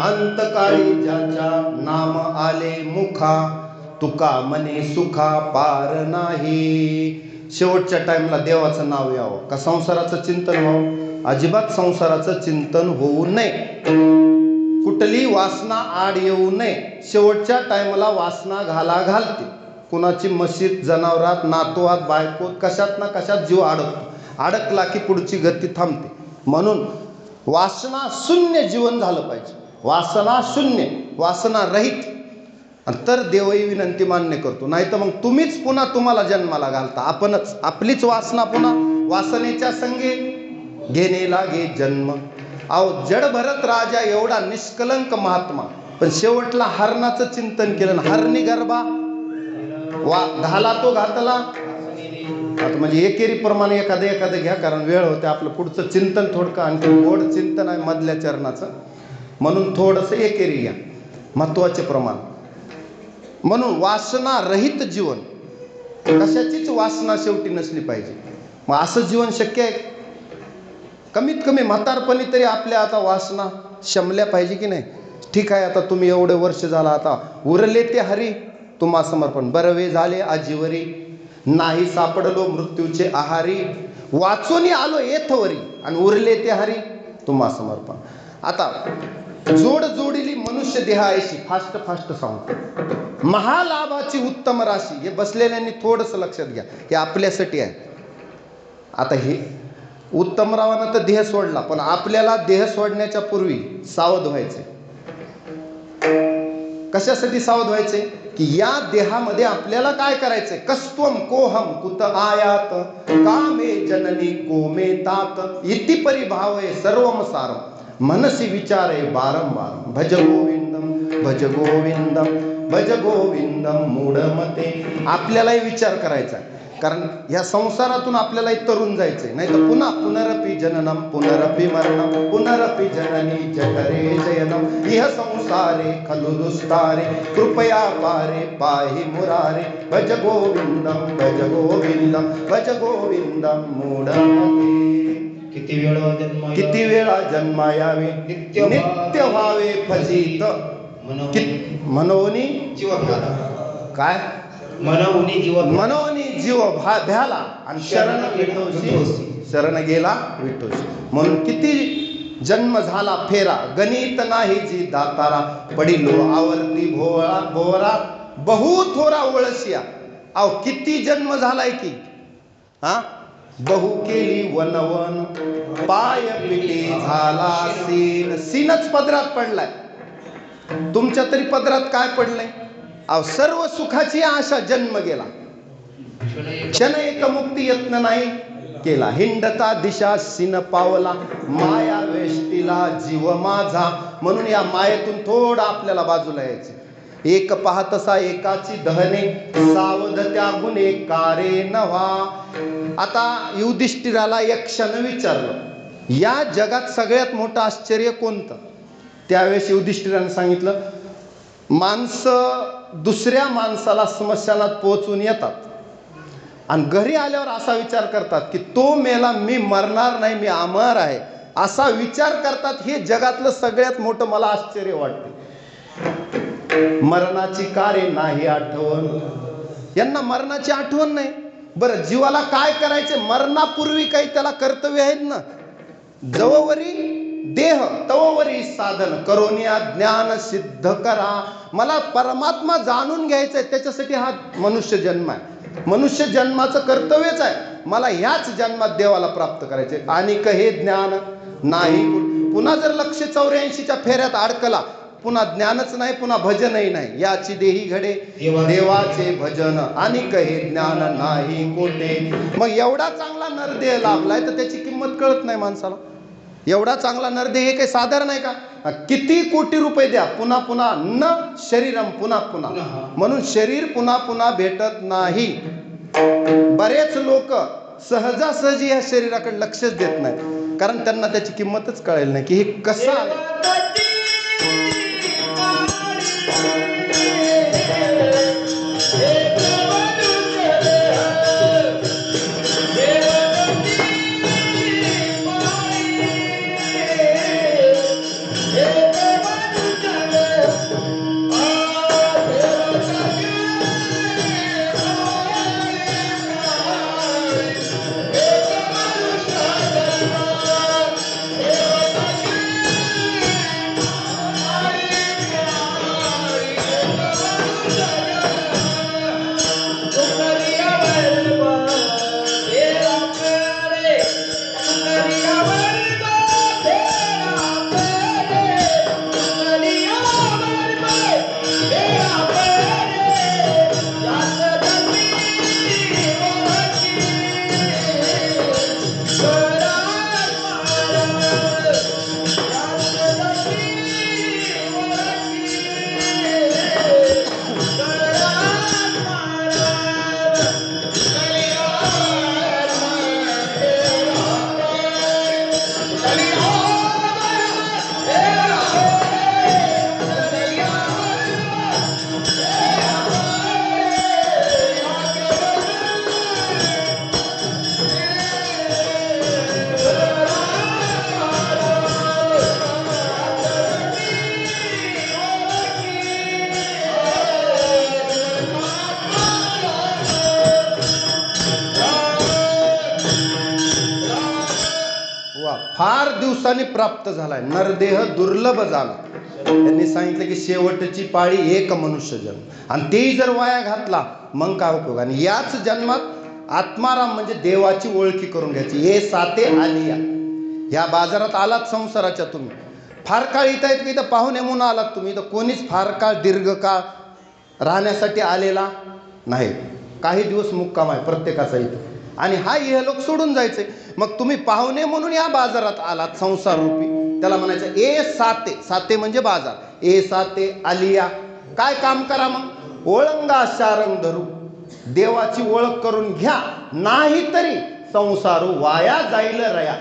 S1: अंतकाळी ज्याच्या नाम आले मुखा तुका मने सुखा पार नाही. शेवटच्या टाइमला देवाचं नाव यावं का संसाराचं चिंतन व्हावं? अजिबात संसाराचं चिंतन होऊ नये. कुठली वासना आड येऊ नये. शेवटच्या टाइमला वासना घालते. कुणाची मशीद, जनावरात, नातवात, बायकोत, कशात ना कशात जीव अडकला की पुढची गती थांबते. म्हणून वासना शून्य जीवन झालं पाहिजे. वासना शून्य, वासना रहित. तर देवही विनंती मान्य करतो. नाही तर मग तुम्हीच पुन्हा तुम्हाला जन्माला घालता. आपणच आपलीच वासना पुन्हा वासनेच्या संगे घेणे लागे जन्म. अहो जड भरत राजा एवढा निष्कलंक महात्मा, पण शेवटला हरणाचं चिंतन केलं. हरणी गर्भा घाला तो घातला. आता म्हणजे एकेरी प्रमाणे एखादं घ्या, कारण वेळ होते. आपलं पुढचं चिंतन थोडकं आणखी गोड चिंतन आहे मधल्या चरणाचं, म्हणून थोडंसं एकेरी घ्या, महत्वाचे प्रमाण. म्हणून वासना रहित जीवन, कशाचीच वासना शेवटी नसली पाहिजे. मग असं जीवन शक्य आहे? कमीत कमी म्हातारपणी तरी आपल्या आता वासना शमल्या पाहिजे की नाही? ठीक आहे, आता तुम्ही एवढे वर्ष झाला, आता उरले ते हरी तुम्हा समर्पण. बरवे झाले आजीवरी, नाही सापडलो मृत्यूचे आहारी, वाचून आलो येथवरी, आणि उरले ते हरी तुम्हा समर्पण. आता जोड जोडीली मनुष्य देहायशी, फास्ट सांगतो. महालाभाची उत्तम राशी, हे बसलेल्यांनी थोडंसं लक्षात घ्या, हे आपल्यासाठी आहे. आता हे उत्तमरावानं तर देह सोडला, पण आपल्याला देह सोडण्याच्या पूर्वी सावध व्हायचे. कशासाठी सावध व्हायचे? की या देहामध्ये आपल्याला काय करायचंय? कस्त्वम कोहम कुत आयात कामे जननी कोमे तात इति परिभावे सर्वम सारम मनसी विचारे बारंबार भज गोविंदम भज गोविंदम भज गोविंदम मूढमते. आपल्यालाही विचार करायचा आहे, कारण ह्या संसारातून आपल्यालाही तरुण जायचंय, नाही तर पुन्हा पुनरपि जननम पुनरपि मरणम पुनरपि जननी जठरे जयनम इह संसारे खलु दुस्तारे कृपया पारे पाहि मुरारे भज गोविंदम भज गोविंदम भज गोविंदम मूढमते. किती वेळा जन्मा यावे नित्य व्हावे फजित मनोनी जीव काय मनोनी जीव भ्याला आणि शरण विठोशी शरण गेला विठोशी. म्हणून किती जन्म झाला फेरा गणित नाही जी दातारा पडिलो आवर्ती भोवरा भोवरा बहु थोरा वळसिया. अहो किती जन्म झालाय की, हा बहु केली वनवन पाय पिटी झाला सीन. सीनच पदरात पडलाय. तुमच्या तरी पदरात काय पडलंय? अहो सर्व सुखाची आशा जन्म गेला, क्षण एक मुक्ती यत्न नाही केला. हिंडता दिशा सिन पावला माया वेष्टीला जीव माझा. म्हणून या मायेतून थोडं आपल्याला बाजूला यायचं. एक पाहतसा एकाची दहने सावध त्या गुन्हे कारे नव्हा. आता युधिष्ठिराला एक क्षण विचारलं, या जगात सगळ्यात मोठं आश्चर्य कोणतं? त्यावेळेस युधिष्ठिराने सांगितलं, माणसं दुसऱ्या माणसाला स्मशानात पोहोचून येतात आणि घरी आल्यावर असा विचार करतात की तो मेला, मी मरणार नाही, मी अमर आहे, असा विचार करतात. हे जगातलं सगळ्यात मोठं मला आश्चर्य वाटते. मरणाची कारे नाही आठवण, यांना मरणाची आठवण नाही. बरं, जीवाला काय करायचे? मरणापूर्वी काही त्याला कर्तव्य आहेत ना. जववरी देह तववरी साधन करोनिया ज्ञान सिद्ध करा. मला परमात्मा जाणून घ्यायचा आहे, त्याच्यासाठी हा मनुष्य जन्म आहे. मनुष्य जन्माचं कर्तव्यच आहे, मला ह्याच जन्मात देवाला प्राप्त करायचे. आणि हे ज्ञान नाही. पुन्हा जर लक्ष 84च्या फेऱ्यात अडकला, पुन्हा ज्ञानच नाही, पुन्हा भजनही नाही. याची देही घडे देवाचे भजन आणि हे ज्ञान नाही कोठे. मग एवढा चांगला नरदेह लाभलाय तर त्याची किंमत कळत नाही माणसाला. एवढा चांगला नरदेह हे काही साधारण आहे का? किती कोटी रुपये द्या, पुन्हा पुन्हा न शरीरम पुन्हा पुन्हा. म्हणून शरीर पुन्हा पुन्हा भेटत नाही. बरेच लोक सहजासहजी या शरीराकडे लक्षच देत नाही, कारण त्यांना त्याची किंमतच कळेल नाही की हे कसं आलं. दिवसांनी प्राप्त झालाय. नरदेह दुर्लभ झाला. त्यांनी सांगितलं की शेवटची पाळी एक मनुष्य जन्म, आणि तेही जर वाया घातला मग काय उपयोग. आणि याच जन्मात आत्माराम म्हणजे देवाची ओळखी करून घ्यायची. हे साते आलिया. ह्या बाजारात आलात संसाराच्या तुम्ही, फार काळ इथं आहेत की इथं पाहुणे म्हणून आलात तुम्ही, तर कोणीच फार काळ दीर्घकाळ राहण्यासाठी आलेला नाही. काही दिवस मुक्काम आहे प्रत्येकाचा इथं, आणि हा इहलोक सोडून जायचंय. मग तुम्ही पाहुणे म्हणून या बाजारात आलात संसार रूपी, त्याला म्हणायचं ए साते. साते म्हणजे बाजार. ए साते आलिया. काय काम करा मग? ओळंगा शारंग धरू, देवाची ओळख करून घ्या, नाहीतरी संसारू वाया जाईल रया.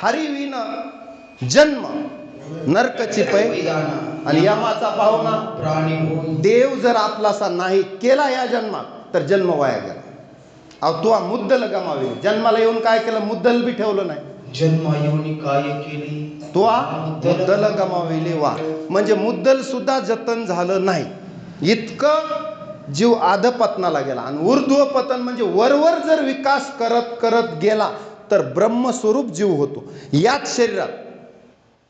S1: हरिविन जन्म नरकची पै, आणि यमाचा पाहुणा
S2: प्राणी होई.
S1: देव जर आपलासा नाही केला या जन्मात तर जन्म वाया गेला. अहो तू मुद्दल गमावली. जन्माला येऊन काय केलं? मुद्दल बी ठेवलं नाही.
S2: जन्म येऊन काय केली,
S1: तो मुद्दल गमाविले वा, म्हणजे मुद्दल सुद्धा जतन झालं नाही. इतकं जीव आधपतनाला गेला. आणि ऊर्ध्व पतन म्हणजे वरवर जर विकास करत करत गेला तर ब्रह्मस्वरूप जीव होतो. याच शरीरात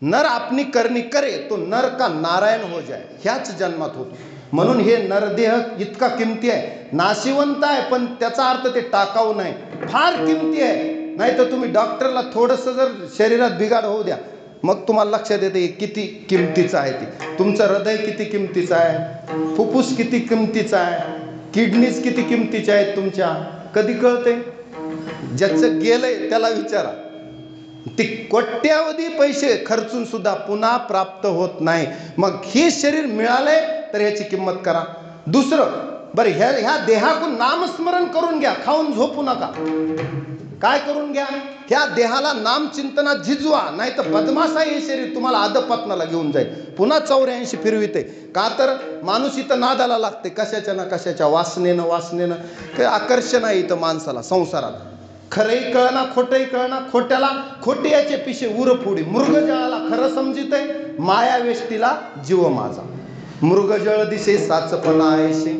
S1: नर आपली करणी करे तो नर का नारायण हो जाय, ह्याच जन्मात होतो. म्हणून हे नरदेह इतका किमती आहे. नाशिवंत आहे पण त्याचा अर्थ ते टाकाऊ नाही, फार किमती आहे. नाही तर तुम्ही डॉक्टरला थोडंसं जर शरीरात बिघाड होऊ द्या, मग तुम्हाला लक्षात येते किती किमतीचं आहे ते. तुमचं हृदय किती किमतीचं आहे, फुफ्फुस किती किमतीचं आहे, किडनीज किती किमतीच्या आहेत तुमच्या. कधी कळते? ज्याचं गेलंय त्याला विचारा. ते कोट्यावधी पैसे खर्चून सुद्धा पुन्हा प्राप्त होत नाही. मग हे शरीर मिळालंय तर ह्याची किंमत करा. दुसरं बरं, ह्या देहातून नामस्मरण करून घ्या, खाऊन झोपू नका. काय करून घ्या? ह्या देहाला नामचिंतनात झिजवा, नाही तर बदमाश आहे हे शरीर, तुम्हाला अधपतनाला घेऊन जाईल. पुन्हा 84 फिरविते. का तर माणूस इथं नादाला लागते कशाच्या ना कशाच्या वासनेनं काही आकर्षण आहे इथं माणसाला संसारात. खरंही कळना खोटंही कळना, खोट्याला खोटे याचे पिशे उरफोडी. मृगजळाला खरं समजित आहे, माया वेष्टीला जीव माझा. मृगजळ दिसे साचपणा ऐशे,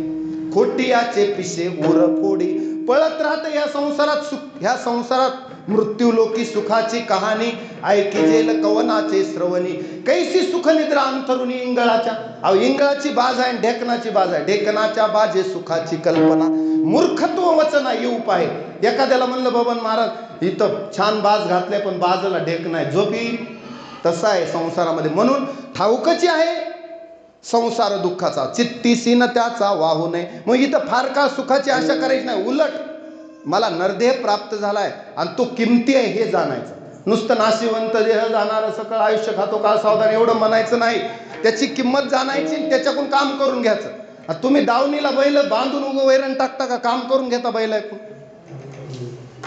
S1: खोटी याचे पिशे उरफोडी. पळत राहते या संसारात सुख, ह्या संसारात मृत्यू लोकी सुखाची कहाणी ऐकी जेल कवनाचे श्रवणी. कैसी सुखनिद्रा अंतरुणी इंगळाच्या. अहो इंगळाची बाज आहे, ढेकणाची बाज आहे. ढेकणाच्या बाजे सुखाची कल्पना, मूर्खत्व वचना येऊ पाहे. एखाद्याला म्हणलं बबन महाराज इथं छान बाज घातले पण बाजूला ढेक नाही, झोपी. तसा आहे संसारामध्ये. म्हणून ठाऊकची आहे संसार दुःखाचा, चित्तीसी न त्याचा वाहू नये. मग इथं फार काळ सुखाची आशा करायची नाही. उलट मला नरदेह प्राप्त झालाय आणि तो किमती आहे हे जाणायचं. नुसतं नाशिवंत देह जाणार सकळ आयुष्य खातो काळ सावधान एवढं म्हणायचं नाही. त्याची किंमत जाणायची, त्याच्याकडून काम करून घ्यायचं. तुम्ही दावणीला बैल बांधून उगं वैरण टाकता का? काम करून घेता बैल ऐकून?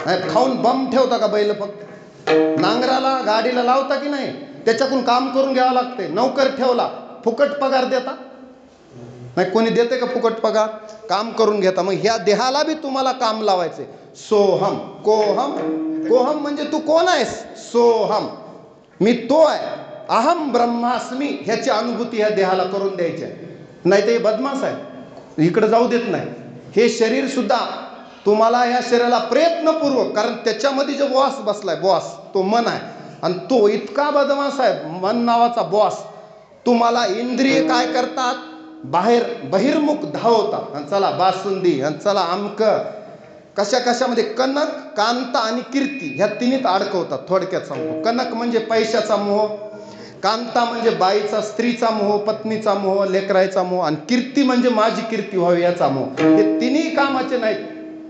S1: नाही, खाऊन बम ठेवता का बैल? फक्त नांगराला गाडीला लावता की नाही? त्याच्याकडून काम करून घ्यावं लागते. नौकर ठेवला, फुकट पगार देता? नाही, कोणी देते का फुकट पगार? काम करून घेता. मग ह्या देहाला बी तुम्हाला काम लावायचे. सोहम कोहम. कोहम म्हणजे तू कोण आहेस? सोहम मी तो आहे. अहम ब्रह्मास्मी ह्याची अनुभूती ह्या देहाला करून द्यायची आहे. नाही तर हे बदमाश आहे, इकडे जाऊ देत नाही. हे शरीर सुद्धा तुम्हाला, या शरीराला प्रयत्नपूर्वक, कारण त्याच्यामध्ये जो बॉस बसलाय, बॉस तो मन आहे. आणि तो इतका बदमाश आहे मन नावाचा बॉस. तुम्हाला इंद्रिय काय करतात? बाहेर बहिर्मुख धावतात. आणि चला बासुंदी, आणि चला आमक, कशा कशामध्ये कनक, कांता आणि कीर्ती ह्या तिन्हीत अडकवतात. थोडक्यात सांगतो. कनक म्हणजे पैशाचा मोह, कांता म्हणजे बाईचा स्त्रीचा मोह, पत्नीचा मोह, लेकरायचा मोह, आणि कीर्ती म्हणजे माझी कीर्ती व्हावी याचा मोह. हे तिन्ही कामाचे नाहीत.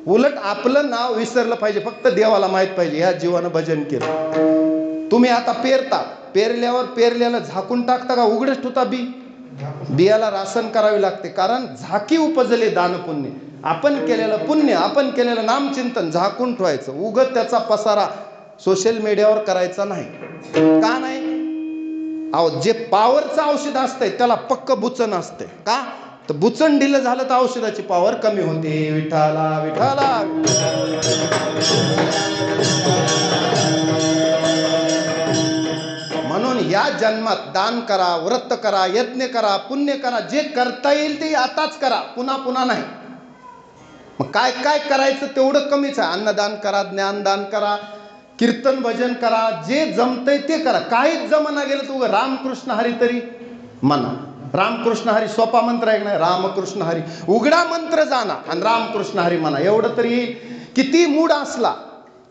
S1: उलट आपलं नाव विसरलं पाहिजे, फक्त देवाला माहित पाहिजे. ह्या जीवानं भजन केलं. तुम्ही आता पेरता, पेरल्यावर पेरल्याला झाकून टाकता का उघडच ठेवता? बियाला रासन करावी लागते. कारण झाकी उपजले दान पुण्य. आपण केलेलं पुण्य, आपण केलेलं नामचिंतन झाकून ठेवायचं. उगत त्याचा पसारा सोशल मीडियावर करायचा नाही. का नाही? अहो जे पावरचं औषध असतंय त्याला पक्क बुचन असते. का तर बुचन दिलं झालं तर औषधाची पावर कमी होते. विठाला विठाला. म्हणून या जन्मात दान करा, व्रत करा, यज्ञ करा, पुण्य करा. जे करता येईल ते आताच करा, पुन्हा पुन्हा नाही. मग काय काय करायचं तेवढं कमीच आहे. अन्नदान करा, ज्ञानदान करा, कीर्तन भजन करा, जे जमतंय ते करा. काहीच जमना गेलं तू रामकृष्ण हरी तरी म्हणा. रामकृष्ण हरी सोपा मंत्र आहे नाही? रामकृष्ण हरी उघडा मंत्र जाणा आणि रामकृष्ण हरी म्हणा, एवढं तरी येईल. किती मूड असला,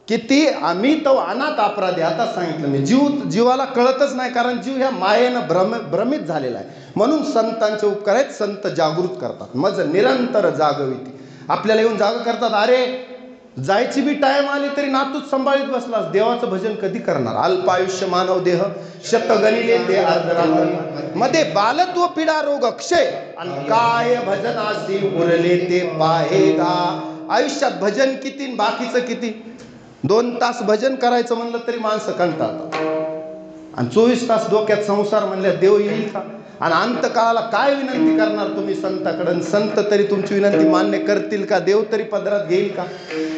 S1: किती आम्ही तो अनाथ अपराधी. आता सांगितलं मी, जीवाला कळतच नाही, कारण जीव ह्या मायेनं भ्रमित झालेला आहे. म्हणून संतांचे उपकार आहेत, संत जागृत करतात. मज निरंतर जागविती, आपल्याला येऊन जाग करतात. अरे जायची बी टाइम आली तरी नातूच सांभाळीत बसलास, देवाचं भजन कधी करणार? अल्पायुष्य मानव देह शतगणिले ते अर्धरात्र मध्ये बालत्व पीडा रोग क्षय आणि काय भजनासी उरले ते पाहेगा. आयुष्यात भजन किती बाकीचं किती? 2 तास भजन करायचं म्हणलं तरी माणसं कंटाळतात, आणि 24 तास डोक्यात संसार म्हणल्या देव येईल का? आणि अंतकाळाला काय विनंती करणार तुम्ही संताकडे? संत तरी तुमची विनंती मान्य करतील का? देव तरी पदरात घेईल का?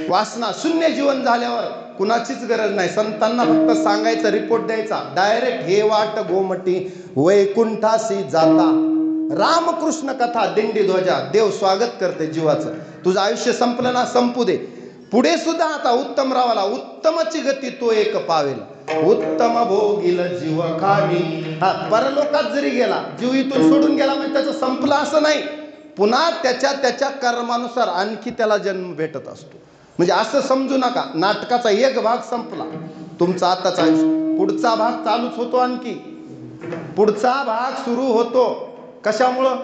S1: वासना शून्य जीवन झाल्यावर कुणाचीच गरज नाही. संतांना फक्त सांगायचं, रिपोर्ट द्यायचा, डायरेक्ट हे वाट गोमटी वैकुंठासी जाता. रामकृष्ण कथा दिंडी ध्वजा, देव स्वागत करते जीवाचं. तुझं आयुष्य संपलं ना, संपू दे. पुढे सुद्धा आता उत्तम रावाला उत्तमची गती तो एक पावेल. उत्तम भोगील जीव खाली. हा परलोकात जरी गेला, जीव इथून सोडून गेला म्हणजे त्याचं संपलं असं नाही. पुन्हा त्याच्या कर्मानुसार आणखी त्याला जन्म भेटत असतो. म्हणजे असं समजू नका नाटकाचा एक भाग संपला, तुमचा आताचा आयुष्य, पुढचा भाग चालूच होतो. आणखी पुढचा भाग सुरू होतो. कशामुळं?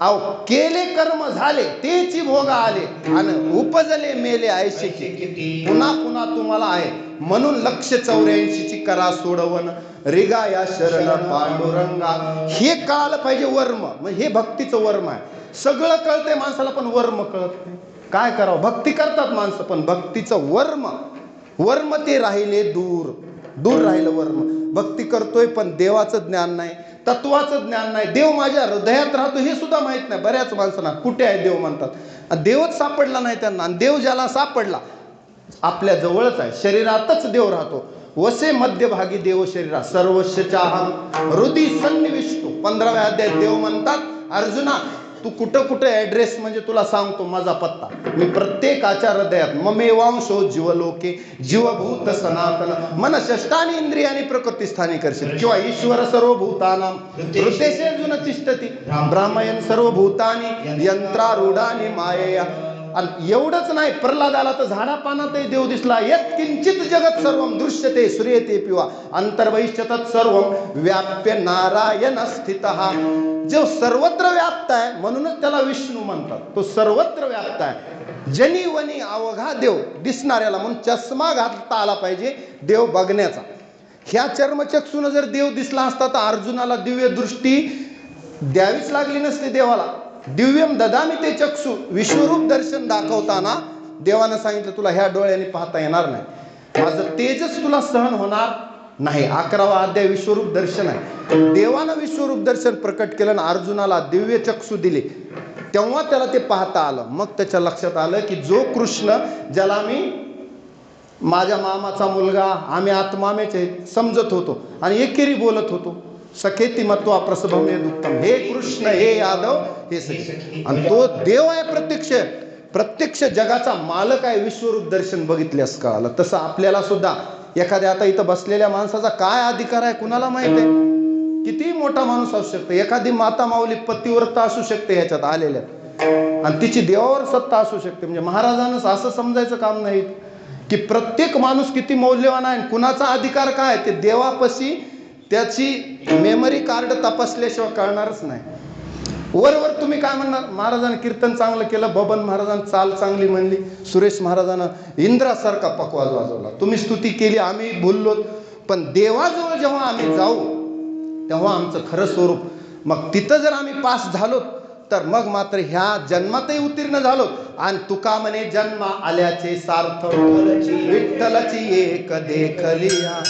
S1: अहो केले कर्म झाले तेची भोग आले आणि उपजले मेले ऐशी किती. पुन्हा पुन्हा तुम्हाला आहे. म्हणून 184ची करा सोडवण रिगा या शरण पांडुरंगा. हे कळालं पाहिजे. वर्म म्हणजे हे भक्तीचं वर्म आहे. सगळं कळतंय माणसाला पण वर्म कळत नाही. काय करावं? भक्ती करतात माणसं पण भक्तीचं वर्म ते राहिले दूर राहिलं वर्म. भक्ती करतोय पण देवाचं ज्ञान नाही, तत्वाचं ज्ञान नाही. देव माझ्या हृदयात राहतो हे सुद्धा माहित नाही बऱ्याच माणसांना. कुठे आहे देव म्हणतात, देवच सापडला नाही त्यांना. आणि देव ज्याला सापडला आपल्या जवळच आहे, शरीरातच देव राहतो. वसे मध्यभागी देव शरीरा सर्वस्वच्या हृदय सन्निविष्टो. 15व्या अध्यायात देव म्हणतात, अर्जुना तू कुठं ऍड्रेस म्हणजे तुला सांगतो माझा पत्ता. मी प्रत्येकाच्या हृदयात ममेवांशो जीवलोके जीवभूत सनातन मन षष्टानी इंद्रियानी प्रकृती स्थानी करशील. किंवा ईश्वर सर्वभूतानां हृदेशेर्जुन तिष्ठती ब्राह्मयन सर्वभूतानी यंत्रारूढानी मायया. आणि एवढंच नाही, प्रल्हादाला तर झाडापानातही देव दिसला. यत् किंचित जगत सर्वं दृश्यते सूर्यते पिवा अंतर्बहिश्च तत् सर्वं व्याप्य नारायण स्थितः. जो सर्वत्र व्याप्त आहे म्हणूनच त्याला विष्णू म्हणतात. तो सर्वत्र व्याप्त आहे. जनी वनी अवघा देव दिसणाऱ्याला, म्हणून चष्मा घालता आला पाहिजे देव बघण्याचा. ह्या चर्मचक्षून जर देव दिसला असता तर अर्जुनाला दिव्य दृष्टी द्यावीच लागली नसती देवाला. दिव्यम ददामी ते चक्षु. विश्वरूप दर्शन दाखवताना देवानं सांगितलं तुला ह्या डोळ्याने पाहता येणार नाही, माझं तेजच तुला सहन होणार नाही. 11वा अध्याय विश्वरूप दर्शन आहे. देवानं विश्वरूप दर्शन प्रकट केलं आणि अर्जुनाला दिव्य चक्षु दिले, तेव्हा त्याला ते पाहता आलं. मग त्याच्या लक्षात आलं की जो कृष्ण ज्याला मी माझ्या मामाचा मुलगा, आम्ही आत्मामेचे समजत होतो आणि एकेरी बोलत होतो, सखेती मत्वा प्रसभमे दुःखम, हे कृष्ण हे यादव हे सखी. आणि तो देव आहे, प्रत्यक्ष जगाचा मालक आहे. विश्वरूप दर्शन बघितल्यास कळालं. तसं आपल्याला सुद्धा एखाद्या आता इथं बसलेल्या माणसाचा काय अधिकार आहे कुणाला माहित आहे. किती मोठा माणूस असू शकतो, एखादी माता माऊली पतिव्रता असू शकते ह्याच्यात आलेल्या, आणि तिची देवावर सत्ता असू शकते. म्हणजे महाराजांना असं समजायचं काम नाही की प्रत्येक माणूस किती मौल्यवान आहे, कुणाचा अधिकार काय ते देवापाशी त्याची मेमरी कार्ड तपासल्याशिवाय कळणारच नाही. वर तुम्ही काय म्हणणार, महाराजांनी कीर्तन चांगलं केलं, बबन महाराजांनी चाल चांगली म्हणली, सुरेश महाराजांना इंद्रासारखा पकवाज वाजवला, तुम्ही स्तुती केली, आम्ही बोललो. पण देवाजवळ जेव्हा आम्ही जाऊ तेव्हा आमचं खरं स्वरूप, मग तिथं जर आम्ही पास झालो तर मग मात्र ह्या जन्मातही उत्तीर्ण झालो. आणि तुका म्हणे जन्मा आल्याचे सार्थ विठ्ठलची एक देखलिया.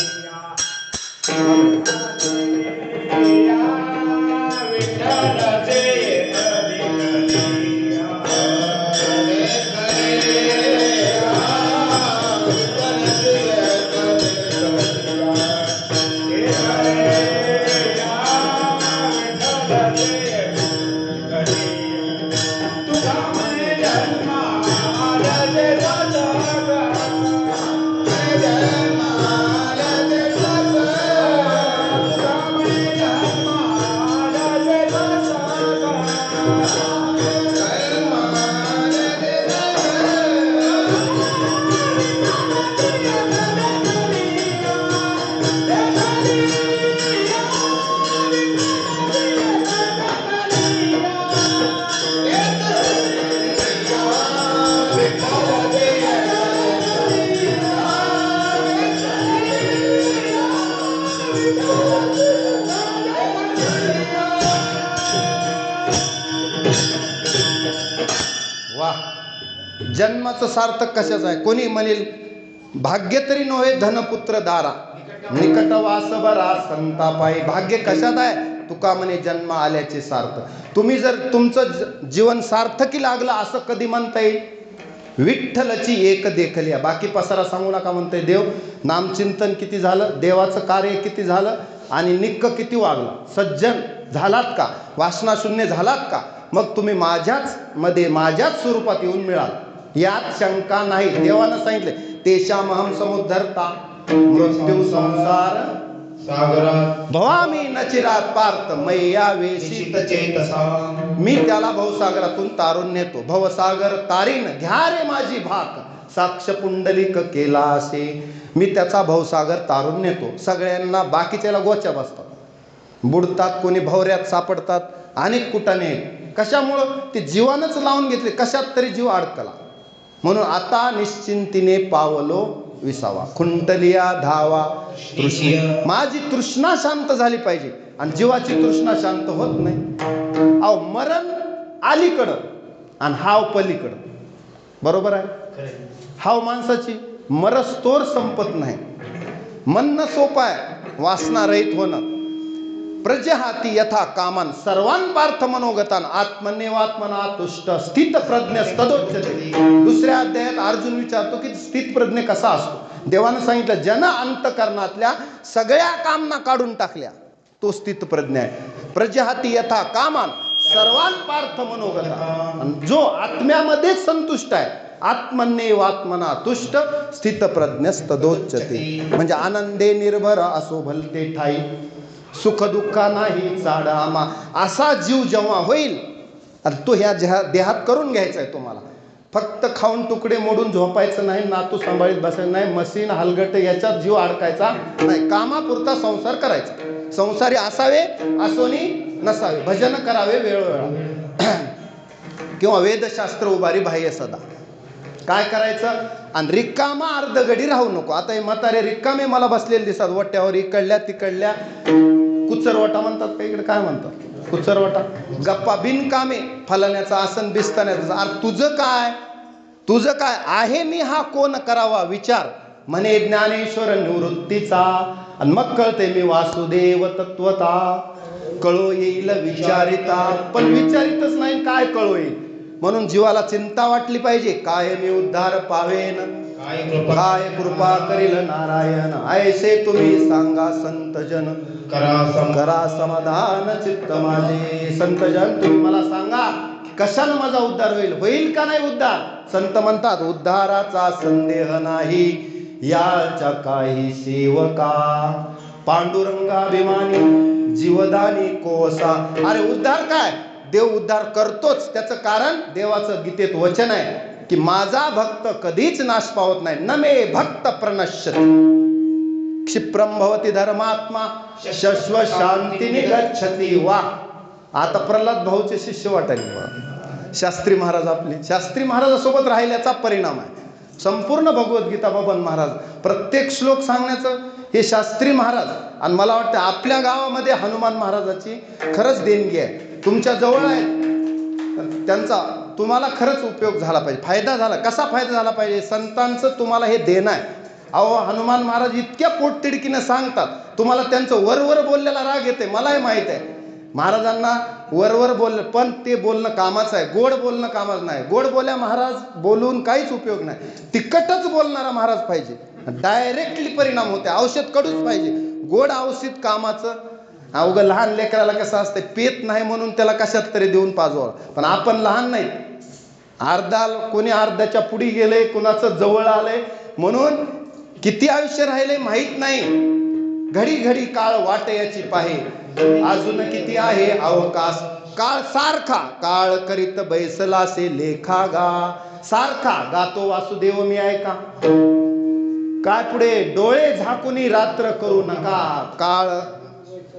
S1: जन्माचं सार्थक कशाचं आहे? कोणी म्हणेल भाग्य तरी नव्हे धनपुत्र दारा, निकट वास बरा संतापाई. भाग्य कशात आहे? तुका म्हणे जन्म आल्याचे सार्थक. तुम्ही जर तुमचं जीवन सार्थकी लागलं असं कधी म्हणता येईल? विठ्ठलची एक देखलिया, बाकी पसारा सांगू नका म्हणतंय देव. नामचिंतन किती झालं, देवाचं कार्य किती झालं, आणि निक्क किती वागला, सज्जन झालात का, वासनाशून्य झालात का, मग तुम्ही माझ्याच मध्ये माझ्याच स्वरूपात येऊन मिळाल, यात शंका नाही. देवानं सांगितले तेषामहं समुद्धरता मृत्यू संसार
S2: सागरात
S1: भवामी न चिरात पार्थ मैया वेशित
S2: चेतसा.
S1: मी त्याला भवसागरातून तारून नेतो. भवसागर तारीन घ्या रे माझी भाक, साक्ष पुंडलिक केला असे. मी त्याचा भवसागर तारून नेतो. सगळ्यांना बाकीच्याला गोच्या बसतात, बुडतात, कोणी भवऱ्यात सापडतात, अनेक कुटाने. कशामुळं? ते जीवानच लावून घेतले, कशात तरी जीव अडकला. म्हणून आता निश्चिंतीने पावलो विसावा, खुंटलिया धावा तृष्णा. माझी तृष्णा शांत झाली पाहिजे, आणि जीवाची तृष्णा शांत होत नाही. अहो मरण अलीकडं आणि हाव पलीकडं, बरोबर आहे? हाव माणसाची मरस्तोर संपत नाही. म्हणणं सोपं आहे, वासना रहित होणं. प्रजहाती यथा कामान सर्वान पार्थ मनोगतान आत्मन्यवात्मना तुष्ट स्थित प्रज्ञ तदोच्यते. दुसऱ्या अध्यायात अर्जुन विचारतो की स्थित प्रज्ञ कसा असतो. देवानं सांगितलं जन अंतकरणातल्या सगळ्या कामना काढून टाकल्या, तो स्थित प्रज्ञ आहे. प्रजहाती यथा कामान सर्वान पार्थ मनोगतान, जो आत्म्यामध्ये संतुष्ट आहे, आत्मन्यवात्मना तुष्ट स्थित प्रज्ञस्तदोच्यते. म्हणजे आनंदे निर्भर असो भलते ठाई, सुख दुःखा नाही चाडा आमा. असा जीव जेव्हा होईल, आणि तो ह्या देहात करून घ्यायचा आहे तुम्हाला. फक्त खाऊन तुकडे मोडून झोपायचं नाही, नातू सांभाळीत बसायचं नाही, मशीन हलगट याच्यात जीव अडकायचा नाही. कामापुरता संसार करायचा. संसारी असावे असोनी नसावे, भजन करावे वेळोवेळा, किंवा वेदशास्त्र उभारी बाह्य सदा. काय करायचं? आणि रिकामा अर्धगडी राहू नको. आता हे म्हातारे रिकामे मला बसलेले दिसतात वट्यावर, इकडल्या तिकडल्या. कुचरवटा म्हणतात का इकडे, काय म्हणतात? कुचरवटा. गप्पा बिनकामे, फलण्याचं आसन बिस्ताण्याचं. अरे तुझं काय, तुझं काय आहे? मी हा कोण करावा विचार, म्हणे ज्ञानेश्वर निवृत्तीचा. आणि मग कळते मी वासुदेव तत्वता. कळो येईल विचारिता, पण विचारितच नाही, काय कळो येईल? म्हणून जीवाला चिंता वाटली पाहिजे. काय मी उद्धार पावेन, काय कृपा करील नारायण. ऐसे तुम्ही सांगा संतजन, करा समाधान चित्त माझे. संतजन तुम्ही मला सांगा, कशानं माझा उद्धार होईल? होईल का नाही उद्धार? संत म्हणतात उद्धाराचा संदेह नाही, याच्या काही सेवका. पांडुरंगाभिमानी जीवदानी कोसा. अरे उद्धार काय? देव उद्धार करतोच. त्याचं कारण देवाचं गीतेत वचन आहे की माझा भक्त कधीच नाश पावत नाही. न मे भक्त प्रणश्यति क्षिप्रम भवती धर्मात्मा शश्व शांती निगच्छति. वा, आता प्रल्हाद भाऊचे शिष्य वाटायला शास्त्री महाराज. आपले शास्त्री महाराजासोबत राहिल्याचा परिणाम आहे. संपूर्ण भगवद्गीता बबन महाराज, प्रत्येक श्लोक सांगण्याचं हे शास्त्री महाराज. आणि मला वाटतं आपल्या गावामध्ये हनुमान महाराजाची खरंच देणगी आहे. तुमच्या जवळ आहेत, त्यांचा तुम्हाला खरंच उपयोग झाला पाहिजे, फायदा झाला. कसा फायदा झाला पाहिजे? संतांचं तुम्हाला हे देणं आहे. अहो हनुमान महाराज इतक्या पोटतिडकीनं सांगतात, तुम्हाला त्यांचं वरवर बोललेला राग येते, मलाही माहीत आहे. महाराजांना वरवर बोललं, पण ते बोलणं कामाचं आहे, गोड बोलणं कामाचं नाही. गोड बोल्या महाराज बोलून काहीच उपयोग नाही. तिखटच बोलणारा महाराज पाहिजे, डायरेक्टली परिणाम होते. औषध कडूच पाहिजे, गोड औषध कामाचं. अवघं लहान लेकराला कसं असतं, पेत नाही म्हणून त्याला कशात तरी देऊन पाजवा. पण आपण लहान नाही, कोणी अर्ध्याच्या पुढी गेले, कुणाचं जवळ आलंय म्हणून किती आयुष्य राहिले माहीत नाही. घडी घडी काळ वाट याची पाहे, अजून किती आहे अवकाश. काळ सारखा काळ करीत बैसला से लेखा गा. सारखा गातो वासुदेव मी ऐका. काय पुढे? डोळे झाकुनी रात्र करू नका, काळ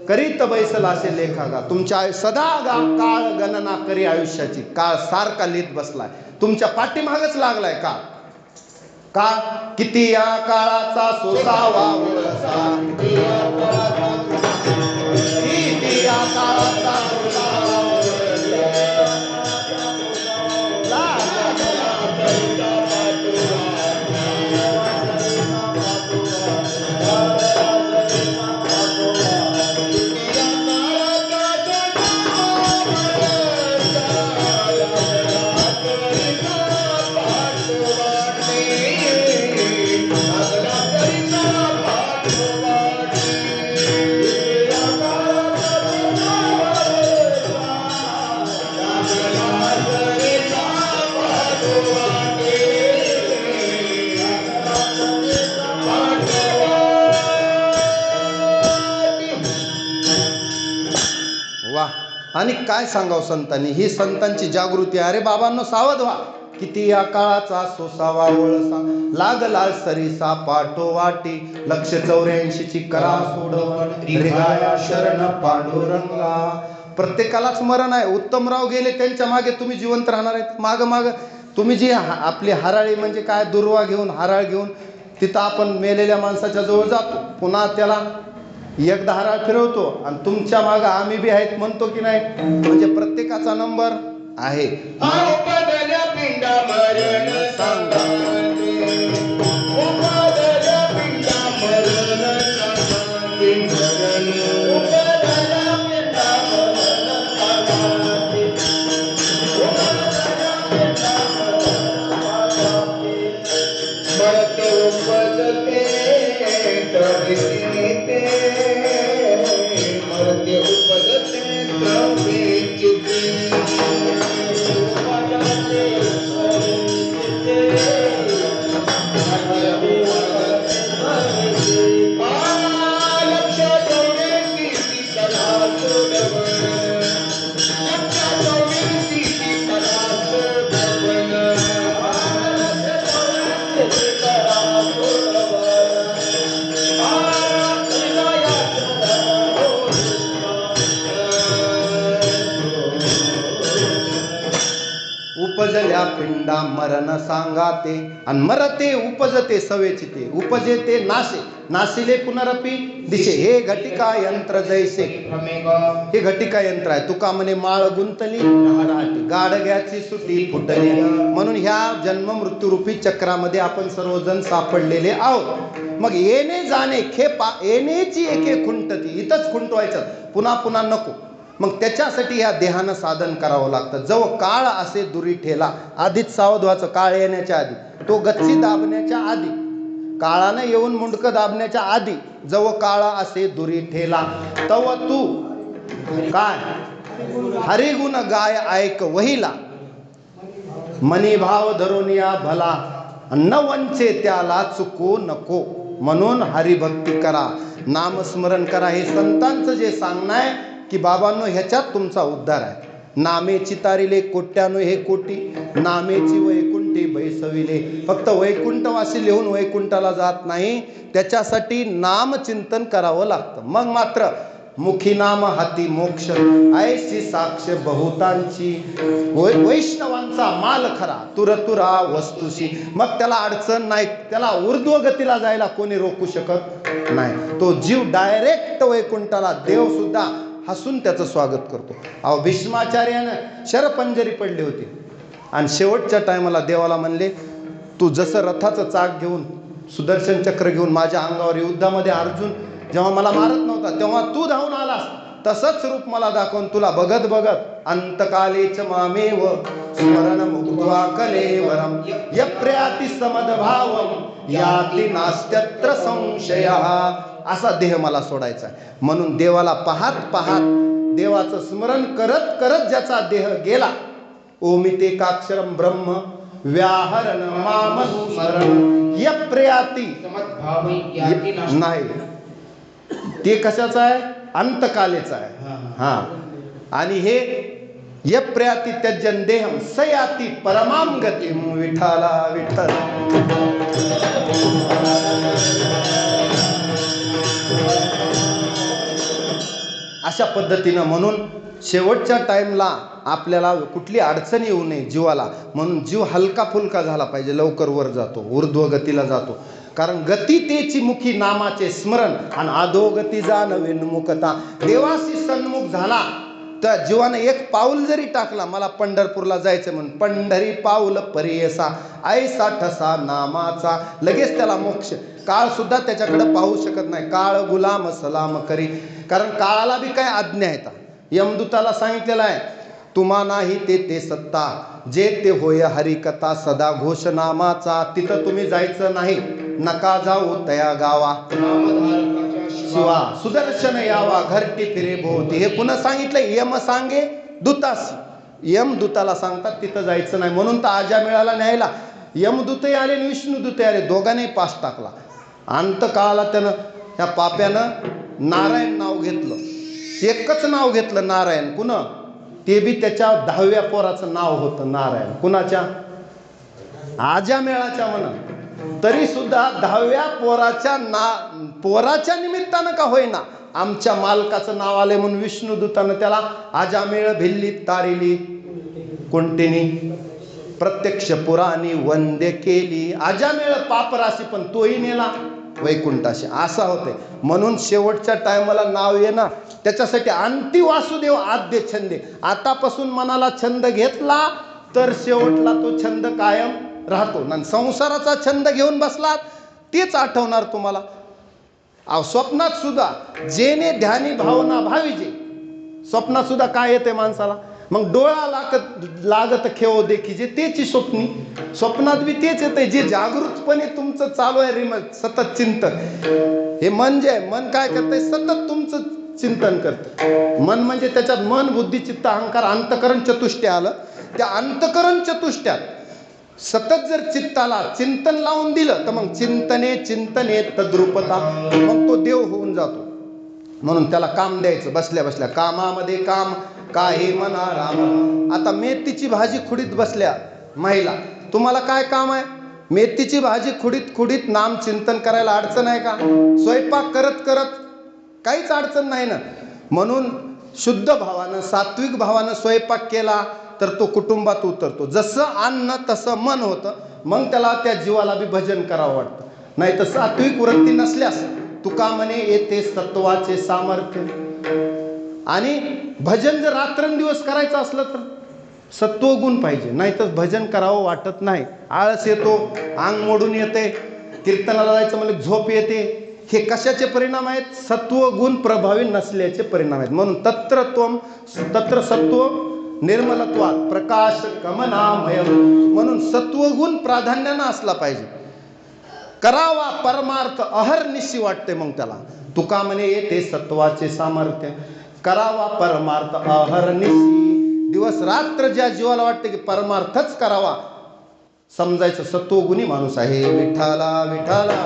S1: करीत बैसला असे लेखा गा. तुमच्या सदा काळ गणना करी आयुष्याची. काळ सारखा लिहित बसलाय, तुमच्या पाठीमागच लागलाय. का किती या काळाचा सोसावा वळसा, किती या काळाचा सोसावा वळसा. आणि काय सांगावं संतांनी, ही संतांची जागृती आहे. अरे बाबांनो सावध व्हा, किती या काळाचा सोसावा वळसा, लागला सरीसा पाठो वाटी, 184ची करा सोडवण, रिगाया शरण पांडुरंगा. प्रत्येकालाच मरण आहे. उत्तमराव गेले, त्यांच्या मागे तुम्ही जिवंत राहणार आहेत. माग तुम्ही जी आपली हराळी म्हणजे काय, दुर्वा घेऊन हराळ घेऊन तिथं आपण मेलेल्या माणसाच्या जवळ जातो, पुन्हा त्याला एकदा हराळ फिरवतो आणि तुमच्या मागं आम्ही बी आहेत म्हणतो की नाही. म्हणजे प्रत्येकाचा नंबर आहे. उपजल्या पिंडा मरण सांगाते, आणि मरते उपजते सवेचिते, उपजे ते नाशे, नाशिले पुनरपी दिशे. हे घटिका यंत्र जैसे, हे घटिका यंत्र आहे. तुका म्हणे माळ गुंतली गाडग्याची सुटी फुटली. म्हणून ह्या जन्म मृत्यूरूपी चक्रामध्ये आपण सर्वजण सापडलेले आहोत. मग येणे जाणे खेपा, येण्याची एके खुंटती, इथंच खुंटवायचं, पुन्हा पुन्हा नको. मग त्याच्यासाठी या देहानं साधन करावं लागतं. जव काळ असे दुरी ठेला, आधीच सावध व्हायचं. काळ येण्याच्या आधी, तो गच्ची दाबण्याच्या आधी, काळानं येऊन मुंडकं दाबण्याच्या आधी, जव काळ असे दुरी ठेला, तव तू काय हरिगुण गाय ऐक वहिला, मनी भाव धरून या भला, न वंचे त्याला चुकू नको. म्हणून हरिभक्ती करा, नामस्मरण करा. हे संतांचं जे सांगणं आहे की बाबांनो ह्याच्यात तुमचा उद्धार आहे. नामेची तारिले कोट्यानो हे कोटी, नामेची वैकुंठी बैसविले. फक्त वैकुंठवासी लिहून वैकुंठाला जात नाही, त्याच्यासाठी नामचिंतन करावं लागतं. मग मात्र मुखी नाम हाती मोक्ष, ऐशी साक्ष बहुतांची, वैष्णवांचा माल खरा तुरतुरा वस्तुशी. मग त्याला अडचण नाही, त्याला ऊर्ध्व गतीला जायला कोणी रोखू शकत नाही. तो जीव डायरेक्ट वैकुंठाला, देव सुद्धा हसून त्याचं स्वागत करतो. अहो भीष्माचार्यानं शरपंजरी पडली होती आणि शेवटच्या टायमाला देवाला म्हणले, तू जसं रथाचं चाक घेऊन सुदर्शन चक्र घेऊन माझ्या अंगावर युद्धामध्ये अर्जुन जेव्हा मला मारत नव्हता तेव्हा तू धावून आलास, तसंच रूप मला दाखवून तुला बघत बघत अंतकालेच मामेव स्मरण मुक्त्वा कलेवरम यप्र्याति समदभावम याति नास्त्यत्र संशयः. असा देह मला सोडायचा आहे. म्हणून देवाला पाहत पाहत, देवाचं स्मरण करत करत ज्याचा देह गेला, ओमितेकाक्षरम ब्रह्म व्याहरण माम स्मरण यप्र्याति नाही, ते कशाचं आहे, अंतकालेचं आहे. हा, आणि हे यप्र्याति त्यजन देहम सयाति परमाम गतिम विठाला विठ्ठल. अशा पद्धतीनं म्हणून शेवटच्या टाइमला आपल्याला कुठली अडचण येऊ नये जीवाला, म्हणून जीव हलका फुलका झाला पाहिजे, लवकर वर जातो, ऊर्ध्व गतीला जातो. कारण गती तेची मुखी नामाचे स्मरण, आणि अधोगती जाणवे मुखता. देवाशी सन्मुख झाला तर जीवानं एक पाऊल जरी टाकला, मला पंढरपूरला जायचं म्हणून, पंढरी पाऊल परियसा ऐसा ठसा नामाचा, लगेच त्याला मोक्ष. काळ सुद्धा त्याच्याकडे पाहू शकत नाही. काळ गुलाम सलाम करी, कारण काळाला बी काय आज्ञा आहेत. यमदूताला सांगितलेलं आहे, तुम्हा नाही ते सत्ता, जे ते होय हरिकथा सदा घोष नामाचा. तिथं तुम्ही जायचं नाही, नका जाऊ तया गावा, शिवा सुदर्शन यावा घरटी फिरे भोवती. हे पुन्हा सांगितलं, यम सांगे दूतासी, यमदूताला सांगतात तिथं जायचं नाही. म्हणून तर आजा मिळाला न्यायला, यमदूतही आले आणि विष्णुदूतही आले, दोघांनी पास टाकला. अंतकाळाला त्यानं, त्या पाप्यानं नारायण नाव घेतलं, एकच नाव घेतलं नारायण. पुन्हा ते बी त्याच्या 10व्या पोराचं नाव होतं नारायण. कुणाच्या? आजामेळाच्या म्हणा. तरी सुद्धा 10व्या पोराच्या निमित्तानं का होईना आमच्या मालकाचं नाव आले म्हणून विष्णुदूतानं त्याला आजामेळ भिल्ली तारिली कोणतेनी प्रत्यक्ष पुराणी वंद्य केली. आजामेळ पापराशी पण तोही नेला वैकुंठाशी. असा होते म्हणून शेवटच्या टायमाला नाव येणं त्याच्यासाठी अंती वासुदेव आद्य छंदे. आतापासून मनाला छंद घेतला तर शेवटला तो छंद कायम राहतो. आणि संसाराचा छंद घेऊन बसलात तेच आठवणार तुम्हाला. स्वप्नात सुद्धा जेने ध्यानी भावना भावीजे. स्वप्नात सुद्धा काय येते माणसाला? मग डोळा लागत खेळ देखीजे तेची स्वप्नी. स्वप्नात बी तेच येते जे जागृतपणे तुमचं चालू आहे सतत चिंतन. हे मन जे आहे, मन काय करतंय? सतत तुमचं चिंतन करतं. मन म्हणजे त्याच्यात मन बुद्धी चित्त अहंकार अंतकरण चतुष्टय आलं. त्या अंतकरण चतुष्ट्यात सतत जर चित्ताला चिंतन लावून दिलं तर मग चिंतने तद्रुपता, मग तो देव होऊन जातो. म्हणून त्याला काम द्यायचं. बसल्या बसल्या कामामध्ये काम काही म्हणा राम. आता मेथीची भाजी खुडीत बसल्या महिला, तुम्हाला काय काम आहे? मेथीची भाजी खुडीत नाम चिंतन करायला अडचण आहे का? स्वयंपाक करत करत काहीच अडचण नाही ना. म्हणून शुद्ध भावानं सात्विक भावानं स्वयंपाक केला तर तो कुटुंबात उतरतो. जसं अन्न तसं मन होतं. मग त्याला त्या जीवाला बी भजन करावं वाटतं. नाही तर सात्विक वृत्ती नसल्यास तुका म्हणे येते सत्वाचे सामर्थ्य. आणि भजन जर रात्रंदिवस करायचं असलं तर सत्वगुण पाहिजे, नाही तर भजन करावं वाटत नाही. आळस येतो, अंग मोडून येते, कीर्तनाला जायचं म्हणजे झोप येते. हे कशाचे परिणाम आहेत? सत्वगुण प्रभावी नसल्याचे परिणाम आहेत. म्हणून तत्र सत्व निर्मलत्वात प्रकाश कमनामय. म्हणून सत्वगुण प्राधान्यानं असला पाहिजे. करावा परमार्थ अहर्निशी वाटते. मग त्याला तुका म्हणे येते सत्वाचे सामर्थ्य. करावा परमार्थ अहर्निशी. दिवस रात्र ज्या जीवाला वाटते की परमार्थच करावा, समजायचं सत्वगुणी माणूस आहे. विठ्ठला विठ्ठला.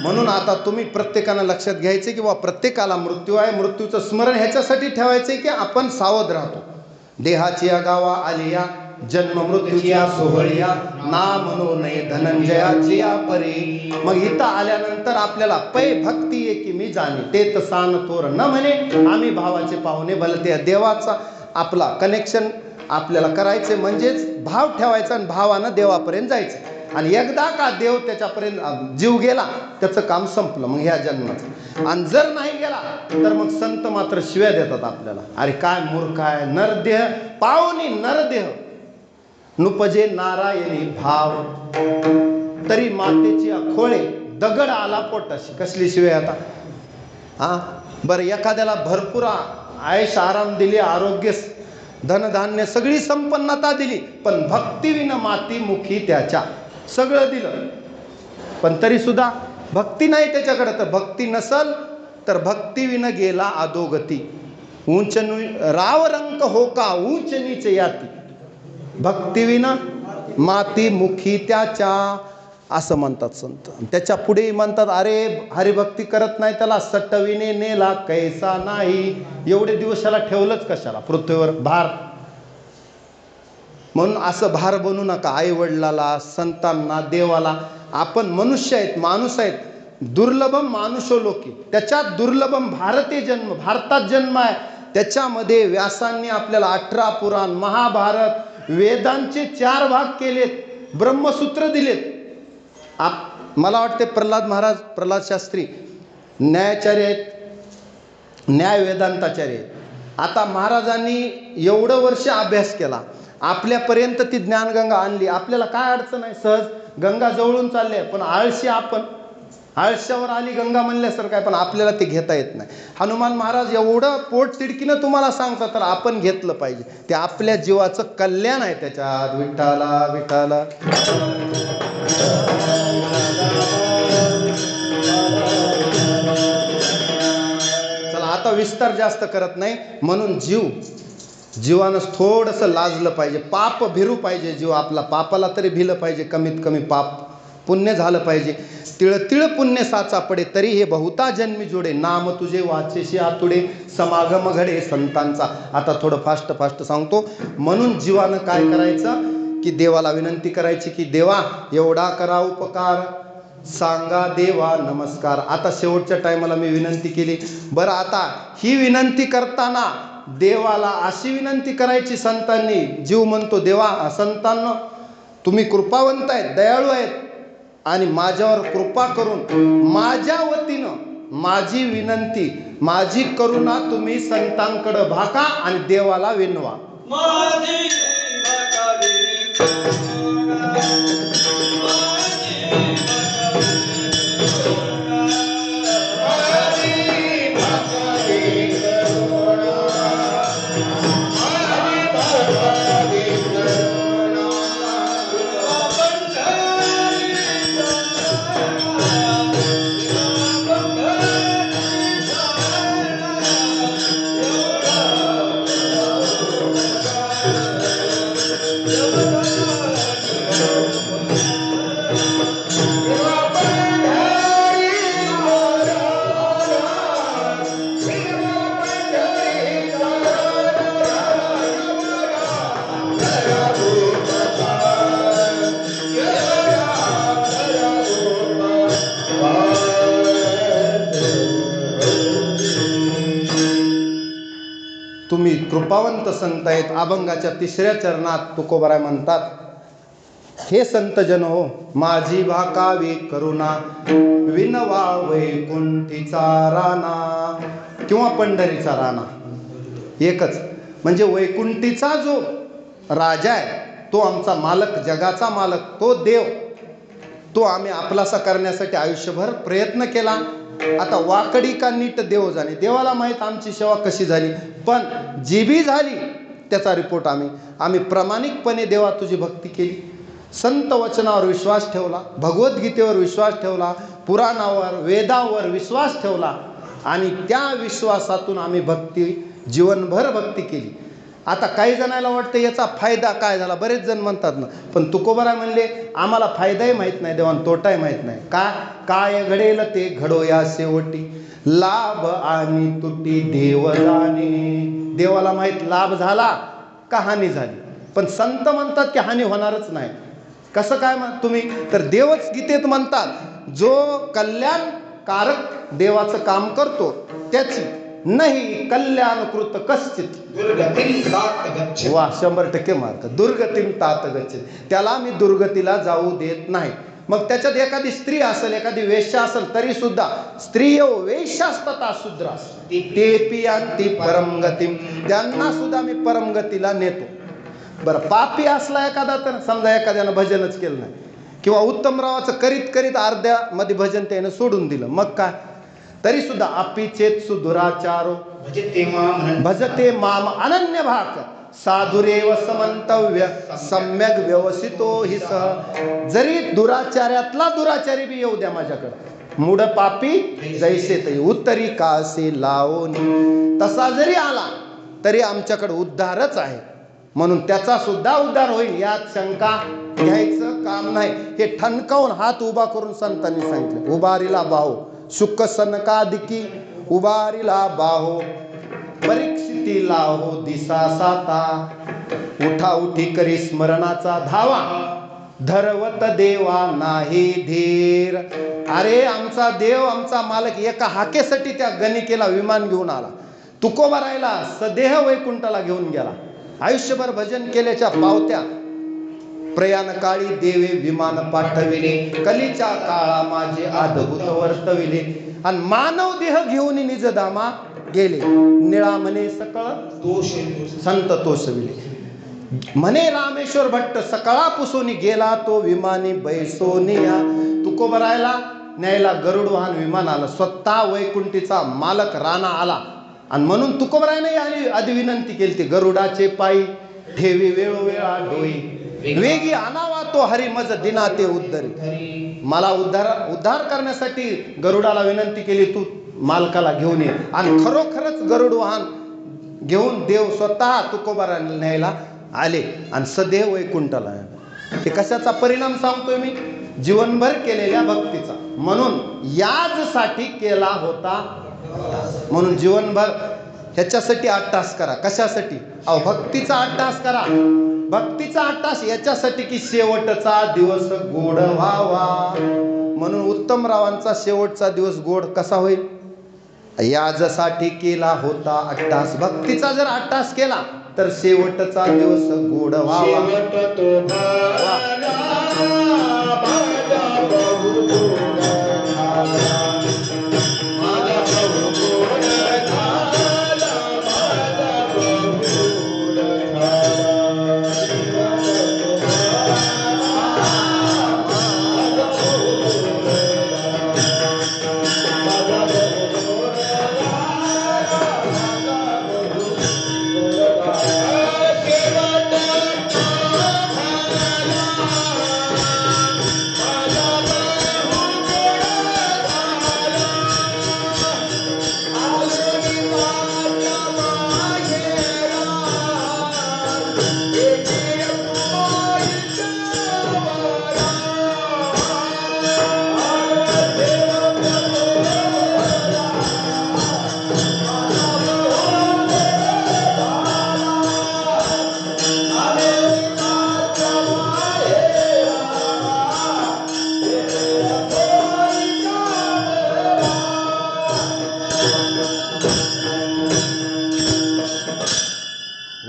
S1: म्हणून आता तुम्ही प्रत्येकानं लक्षात घ्यायचे की प्रत्येकाला मृत्यू आहे. मृत्यूचं स्मरण ह्याच्यासाठी ठेवायचे की आपण सावध राहतो. देहाची गावा आलिया जन्म मृत्यूच्या सोहळ्या ना म्हणू नये धनंजयाची परी. मग इथं आल्यानंतर आपल्याला पै भक्ती आहे की मी जाणे ते तर सान तोर न म्हणे आम्ही भावाचे पाहुणे. भलते देवाचा आपला कनेक्शन आपल्याला करायचे म्हणजेच भाव ठेवायचा आणि भावानं देवापर्यंत जायचं. आणि एकदा का देव त्याच्यापर्यंत जीव गेला त्याचं काम संपलं मग ह्या जन्माचं. आणि जर नाही गेला तर मग संत मात्र शिव्या देतात आपल्याला. अरे काय मूर्ख आहे, नरदेह पावनी नरदेह नुपजे नारायणी भाव. तरी मातेची खोळे दगड आला पोटाशी. कसली शिव्या आता? हा बरं, एखाद्याला भरपूर आयुष आराम दिली, आरोग्य धनधान्य सगळी संपन्नता दिली, पण भक्तीविन माती मुखी त्याच्या. सगळं दिलं पण तरी सुद्धा भक्ती नाही त्याच्याकडे. तर भक्ती नसल तर भक्तीविन गेला अधोगती. उंच राव रंक हो का उंच नीच याती. भक्तीविन माती मुखी त्याच्या असं म्हणतात संत. त्याच्या पुढे म्हणतात अरे हरिभक्ती करत नाही त्याला सटविने नेला कैसा नाही. एवढे दिवस याला ठेवलंच कशाला पृथ्वीवर भार. म्हणून असं भार बनू नका आई वडिलाला, संतांना, देवाला. आपण मनुष्य आहेत, माणूस आहेत. दुर्लभम मानुषो लोकी. त्याच्यात दुर्लभम भारतीय जन्म, भारतात जन्म आहे. त्याच्यामध्ये व्यासांनी आपल्याला 18 पुराण, महाभारत, वेदांचे 4 भाग केलेत, ब्रह्मसूत्र दिलेत. मला वाटते प्रल्हाद शास्त्री न्यायाचार्य आहेत, न्याय वेदांताचार्य आहेत. आता महाराजांनी एवढं वर्ष अभ्यास केला, आपल्यापर्यंत ती ज्ञानगंगा आणली. आपल्याला काय अडचण आहे? सहज गंगा जवळून चालली आहे, पण आळशी आपण. आळशावर आली गंगा म्हणल्यासारखं आहे, पण आपल्याला ते घेता येत नाही. हनुमान महाराज एवढं पोट तिडकीनं तुम्हाला सांगतात तर आपण घेतलं पाहिजे. ते आपल्या जीवाचं कल्याण आहे त्याच्यात. विठ्ठला विठ्ठला. चला आता विस्तार जास्त करत नाही. म्हणून जीवानं थोडंसं लाजलं पाहिजे. पाप भिरू पाहिजे जीव आपला. पापाला तरी भिलं पाहिजे. कमीत कमी पाप पुण्य झालं पाहिजे. तिळ तिळ पुण्य साचा पडे तरी हे बहुता जन्मी जोडे, नाम तुझे वाचेशी आतुडे समागम घडे संतांचा. आता थोडं फास्ट सांगतो. म्हणून जीवानं काय करायचं की देवाला विनंती करायची की देवा एवढा करा उपकार, सांगा देवा नमस्कार. आता शेवटच्या टायमाला मी विनंती केली. बरं, आता ही विनंती करताना देवाला अशी विनंती करायची संतांनी. जीव म्हणतो देवा संतांनो तुम्ही कृपावंत आहेत, दयाळू आहेत आणि माझ्यावर कृपा करून माझ्या वतीनं माझी विनंती, माझी करुणा तुम्ही संतांकडे भाका आणि देवाला विनवा. तुम्ही कृपावंत संत आहेत. अभंगाच्या 3ऱ्या चरणात तुकोबाराय म्हणतात, हे संतजन हो माझी भाकावी करुणा, विनवा वैकुंठीचा राणा किंवा पंढरीचा राणा एकच. म्हणजे वैकुंठीचा जो राजा आहे तो आमचा मालक, जगाचा मालक, तो देव, तो आम्ही आपलासा करण्यासाठी आयुष्यभर प्रयत्न केला. आता वाकडी का नीट देव जाणे, देवाला माहीत आमची सेवा कशी झाली, पण जी बी झाली त्याचा रिपोर्ट आम्ही प्रामाणिकपणे देवा तुझी भक्ती केली, संत वचनावर विश्वास ठेवला, भगवद्गीतेवर विश्वास ठेवला, पुराणावर वेदावर विश्वास ठेवला आणि त्या विश्वासातून आम्ही भक्ती, जीवनभर भक्ती केली. आता काही जणांना वाटतं याचा फायदा काय झाला, बरेच जण म्हणतात ना, पण तुकोबाराय म्हणले आम्हाला फायदाही माहीत नाही देवान तोटाही माहीत नाही. काय घडेल ते घडो या शेवटी, लाभ आणि तुटी देव जाणे. देवाला माहीत लाभ झाला का हानी झाली, पण संत म्हणतात की हानी होणारच नाही. कसं काय तुम्ही, तर देवच गीतेत म्हणतात जो कल्याणकारक देवाचं काम करतो त्याची नाही कल्याणकृत कश्चित वा 100% मार्क दुर्गतीम तात गच्छेत, त्याला मी दुर्गतीला जाऊ देत नाही. मग त्याच्यात एखादी स्त्री असेल, एखादी वेश्या असेल तरी सुद्धा स्त्रियो वेश्यास्तता शूद्रास तेपी अंती परमगतीम, त्यांना सुद्धा मी परमगतीला नेतो. बरं, पापी असला एखादा, तर समजा एखाद्यानं भजनच केलं नाही किंवा उत्तमरावाचं करीत अर्ध्यामध्ये भजन त्यानं सोडून दिलं, मग काय तरी सुद्धा अपिचेत सुदुराचारो भजते माम अनन्य भाक, साधुरेव समंतव्य सम्यक व्यवसितो हि सह. जरी दुराचार्यातला दुराचारी बी येऊ द्या माझ्याकडे, मूढ पापी जैसे तै उत्तरी कासे लावोनी, तसा जरी आला तरी आमच्याकडे उद्धारच आहे, म्हणून त्याचा सुद्धा उद्धार होईल यात शंका घ्यायचं काम नाही. हे ठणकावून हात उभा करून संतांनी सांगितलं. उभारीला बाहो शुक सनकादिकी उभारीला बाहो, परीक्षिती लाहो दिसा साता, उठा उठी करी स्मरणाचा धावा, धरवत देवा नाही धीर. अरे आमचा देव, आमचा मालक एका हाकेसाठी त्या गणिकेला विमान घेऊन आला, तुकोबारायला सदेह वैकुंठाला घेऊन गेला. आयुष्यभर भजन केल्याच्या पावत्या प्रयाण काळी देवे विमान पाठविले, कलीच्या काळा माझे अद्भुत वर्तविले, आणि मानव देह घेऊन निजधामा गेले, निळा म्हणे सकळ संत तोषविले. म्हणे रामेश्वर भट्ट सकळा पुसून गेला तो विमानी बैसोनिया. तुकोबारायला न्यायला गरुड वाहन विमान आलं, स्वतः वैकुंठीचा मालक राणा आला. आणि म्हणून तुकोबारायने आधी विनंती केली ती, गरुडाचे पायी ठेवी वेळोवेळा डोई, वेगी आणावा तो हरी मज दिना ते उद्धरी. मला उद्धार करण्यासाठी गरुडाला विनंती केली, तू मालकाला घेऊन ये. आणि खरोखरच गरुड वाहन घेऊन देव स्वतः तुकोबारायला न्यायला आले आणि सदैव वैकुंठाला. हे कशाचा परिणाम सांगतोय मी, जीवनभर केलेल्या भक्तीचा. म्हणून याजसाठी केला होता. म्हणून जीवनभर ह्याच्यासाठी 8 तास करा. कशासाठी? अहो भक्तीचा 8 तास करा. भक्तीचा 8 तास याच्यासाठी की शेवटचा दिवस गोड व्हावा. म्हणून उत्तमरावांचा शेवटचा दिवस गोड कसा होईल? याजसाठी केला होता 8 तास. भक्तीचा जर 8 तास केला तर शेवटचा दिवस गोड व्हावा.
S2: शेवट तो भाला, माझा बहु गोड झाला. माझा बहु गोड झाला, माझा बहु गोड झाला. शेवट तो भाला, माझा बहु गोड झाला. माझा बहु गोड झाला, माझा बहु गोड झाला.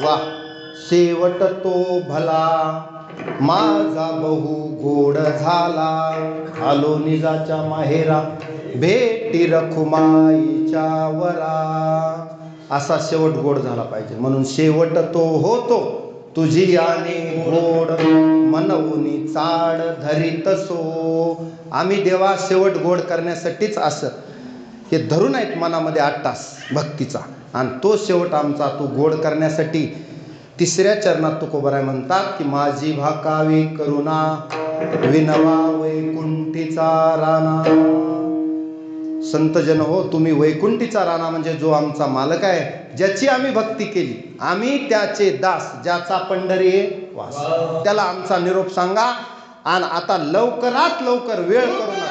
S1: वा. शेवट तो भला, माझा बहु गोड झाला. आलो निजाच्या माहेरा, भेटी रखुमाईच्या वरा. असा शेवट गोड झाला पाहिजे. म्हणून शेवट तो होतो तुझी आणि गोड, मनवुनी चाड धरीत सो. आम्ही देवा शेवट गोड करण्यासाठीच असं हे धरून आहेत मनामध्ये 8 तास भक्तीचा. आणि तो शेवट आमचा तू गोड करण्यासाठी 3ऱ्या चरणात तुकोबराय म्हणतात की माझी भाकावी करुणा, विनवा वैकुंठीचा राणा. संतजन हो, तुम्ही वैकुंठीचा राणा म्हणजे जो आमचा मालक आहे, ज्याची आम्ही भक्ती केली, आम्ही त्याचे दास, ज्याचा पंढरी वास, त्याला आमचा निरोप सांगा. आणि आता लवकरात लवकर वेळ करू नका.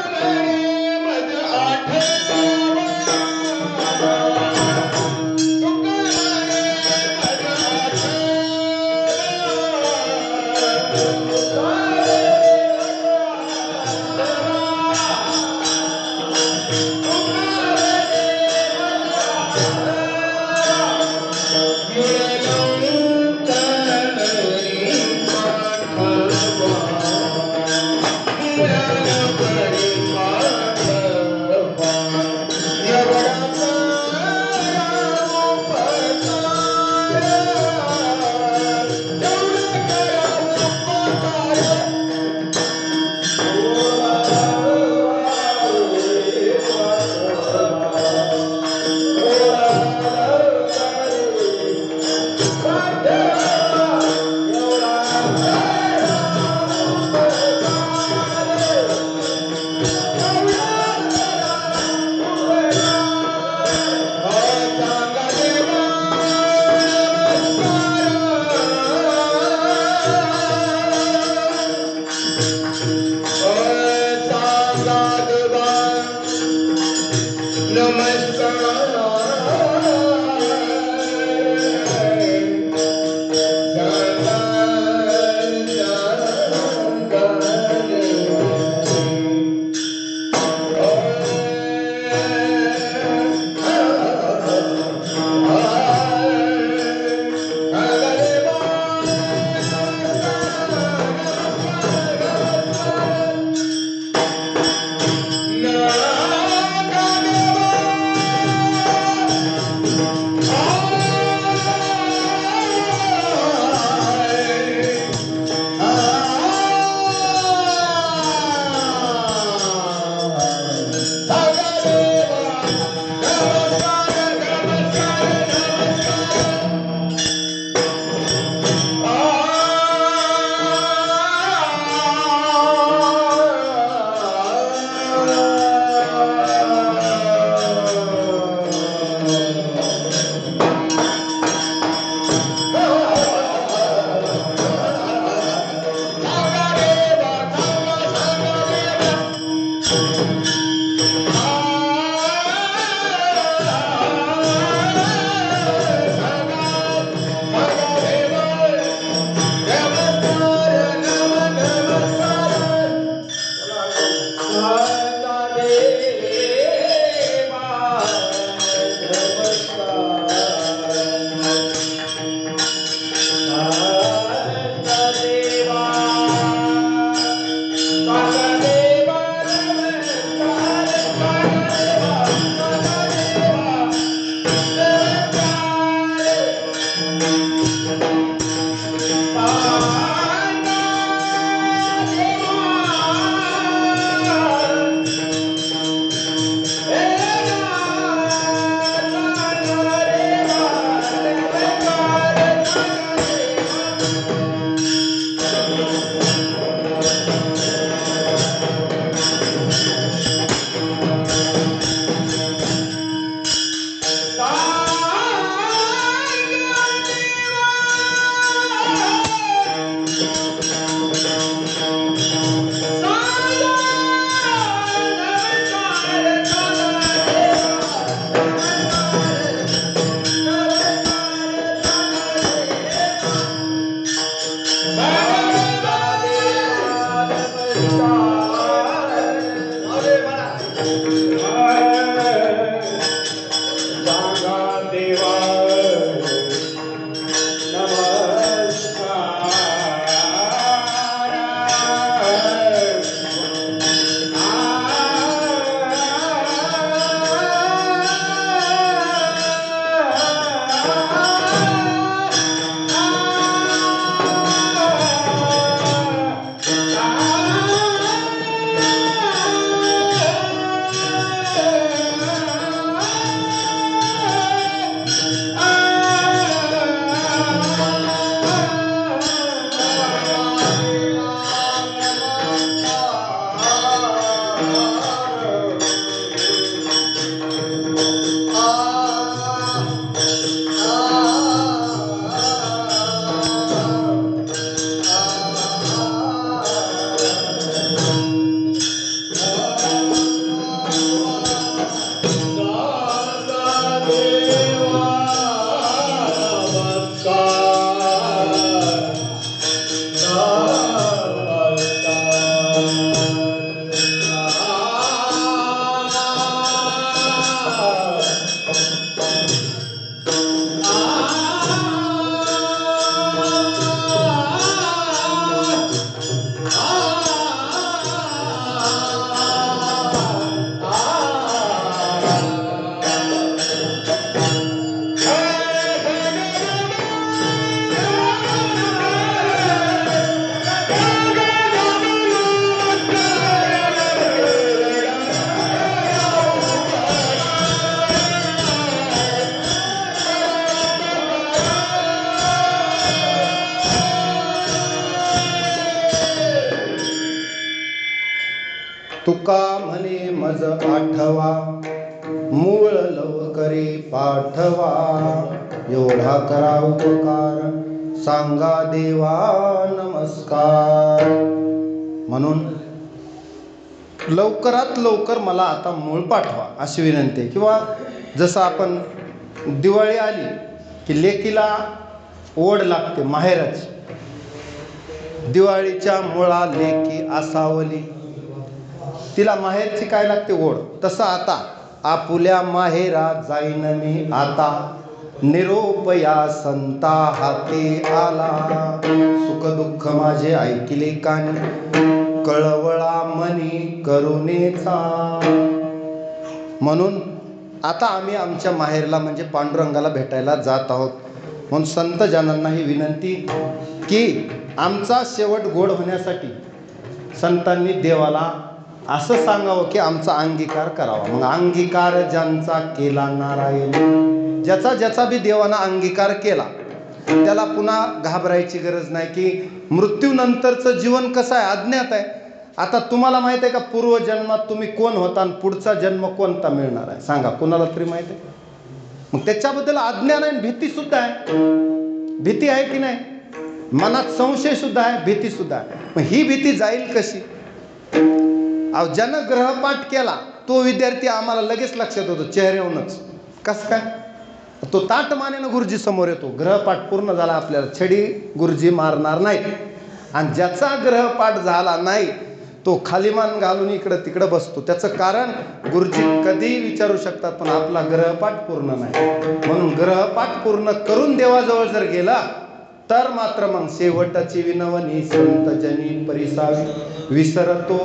S1: तुका म्हणे मज आठवा मूळ लवकरी पाठवा एवढा करा उपकार सांगा देवा नमस्कार. म्हणून लवकरात लवकर मला आता मूळ पाठवा अशी विनंती आहे. किंवा जसं आपण दिवाळी आली की लेकीला ओढ लागते माहेराची. दिवाळीच्या मुळा लेकी आसावली, तिला माहेरची काय लागते ओढ. तसं आता आपुल्या माहेरा जाईन मी आता निरोप या संता हाती आला. सुख दुःख माझे ऐकिले कानी कळवळा मनी करुणेचा. म्हणून आता आम्ही आमच्या माहेरला म्हणजे पांडुरंगाला भेटायला जात आहोत. म्हणून संत जनांना ही विनंती की आमचा शेवट गोड होण्यासाठी संतांनी देवाला असं सांगावं की आमचा अंगीकार करावा. मग अंगीकार ज्यांचा केला नारायण, ज्याचा ज्याचा बी देवाना अंगीकार केला त्याला पुन्हा घाबरायची गरज नाही की मृत्यूनंतरचं जीवन कसं आहे, अज्ञात आहे. आता तुम्हाला माहित आहे का पूर्वजन्मात तुम्ही कोण होता आणि पुढचा जन्म कोणता मिळणार आहे, सांगा कुणाला तरी माहित आहे. मग त्याच्याबद्दल अज्ञान आहे, भीती सुद्धा आहे. भीती आहे की नाही, मनात संशय सुद्धा आहे, भीती सुद्धा आहे. मग ही भीती जाईल कशी. अहो ज्यानं ग्रहपाठ केला तो विद्यार्थी आम्हाला लगेच लक्षात होतो चेहऱ्यावरूनच. कसं काय, तो ताट मानेनं गुरुजी समोर येतो. ग्रहपाठ पूर्ण झाला आपल्याला, छडी गुरुजी मारणार नाही. आणि ज्याचा ग्रहपाठ झाला नाही तो खाली मान घालून इकडं तिकडं बसतो. त्याचं कारण गुरुजी कधीही विचारू शकतात, पण आपला ग्रहपाठ पूर्ण नाही. म्हणून ग्रहपाठ पूर्ण करून देवाजवळ जर गेला तर मात्र मग शेवटची विनवणी संत जनी परिसावी, विसरतो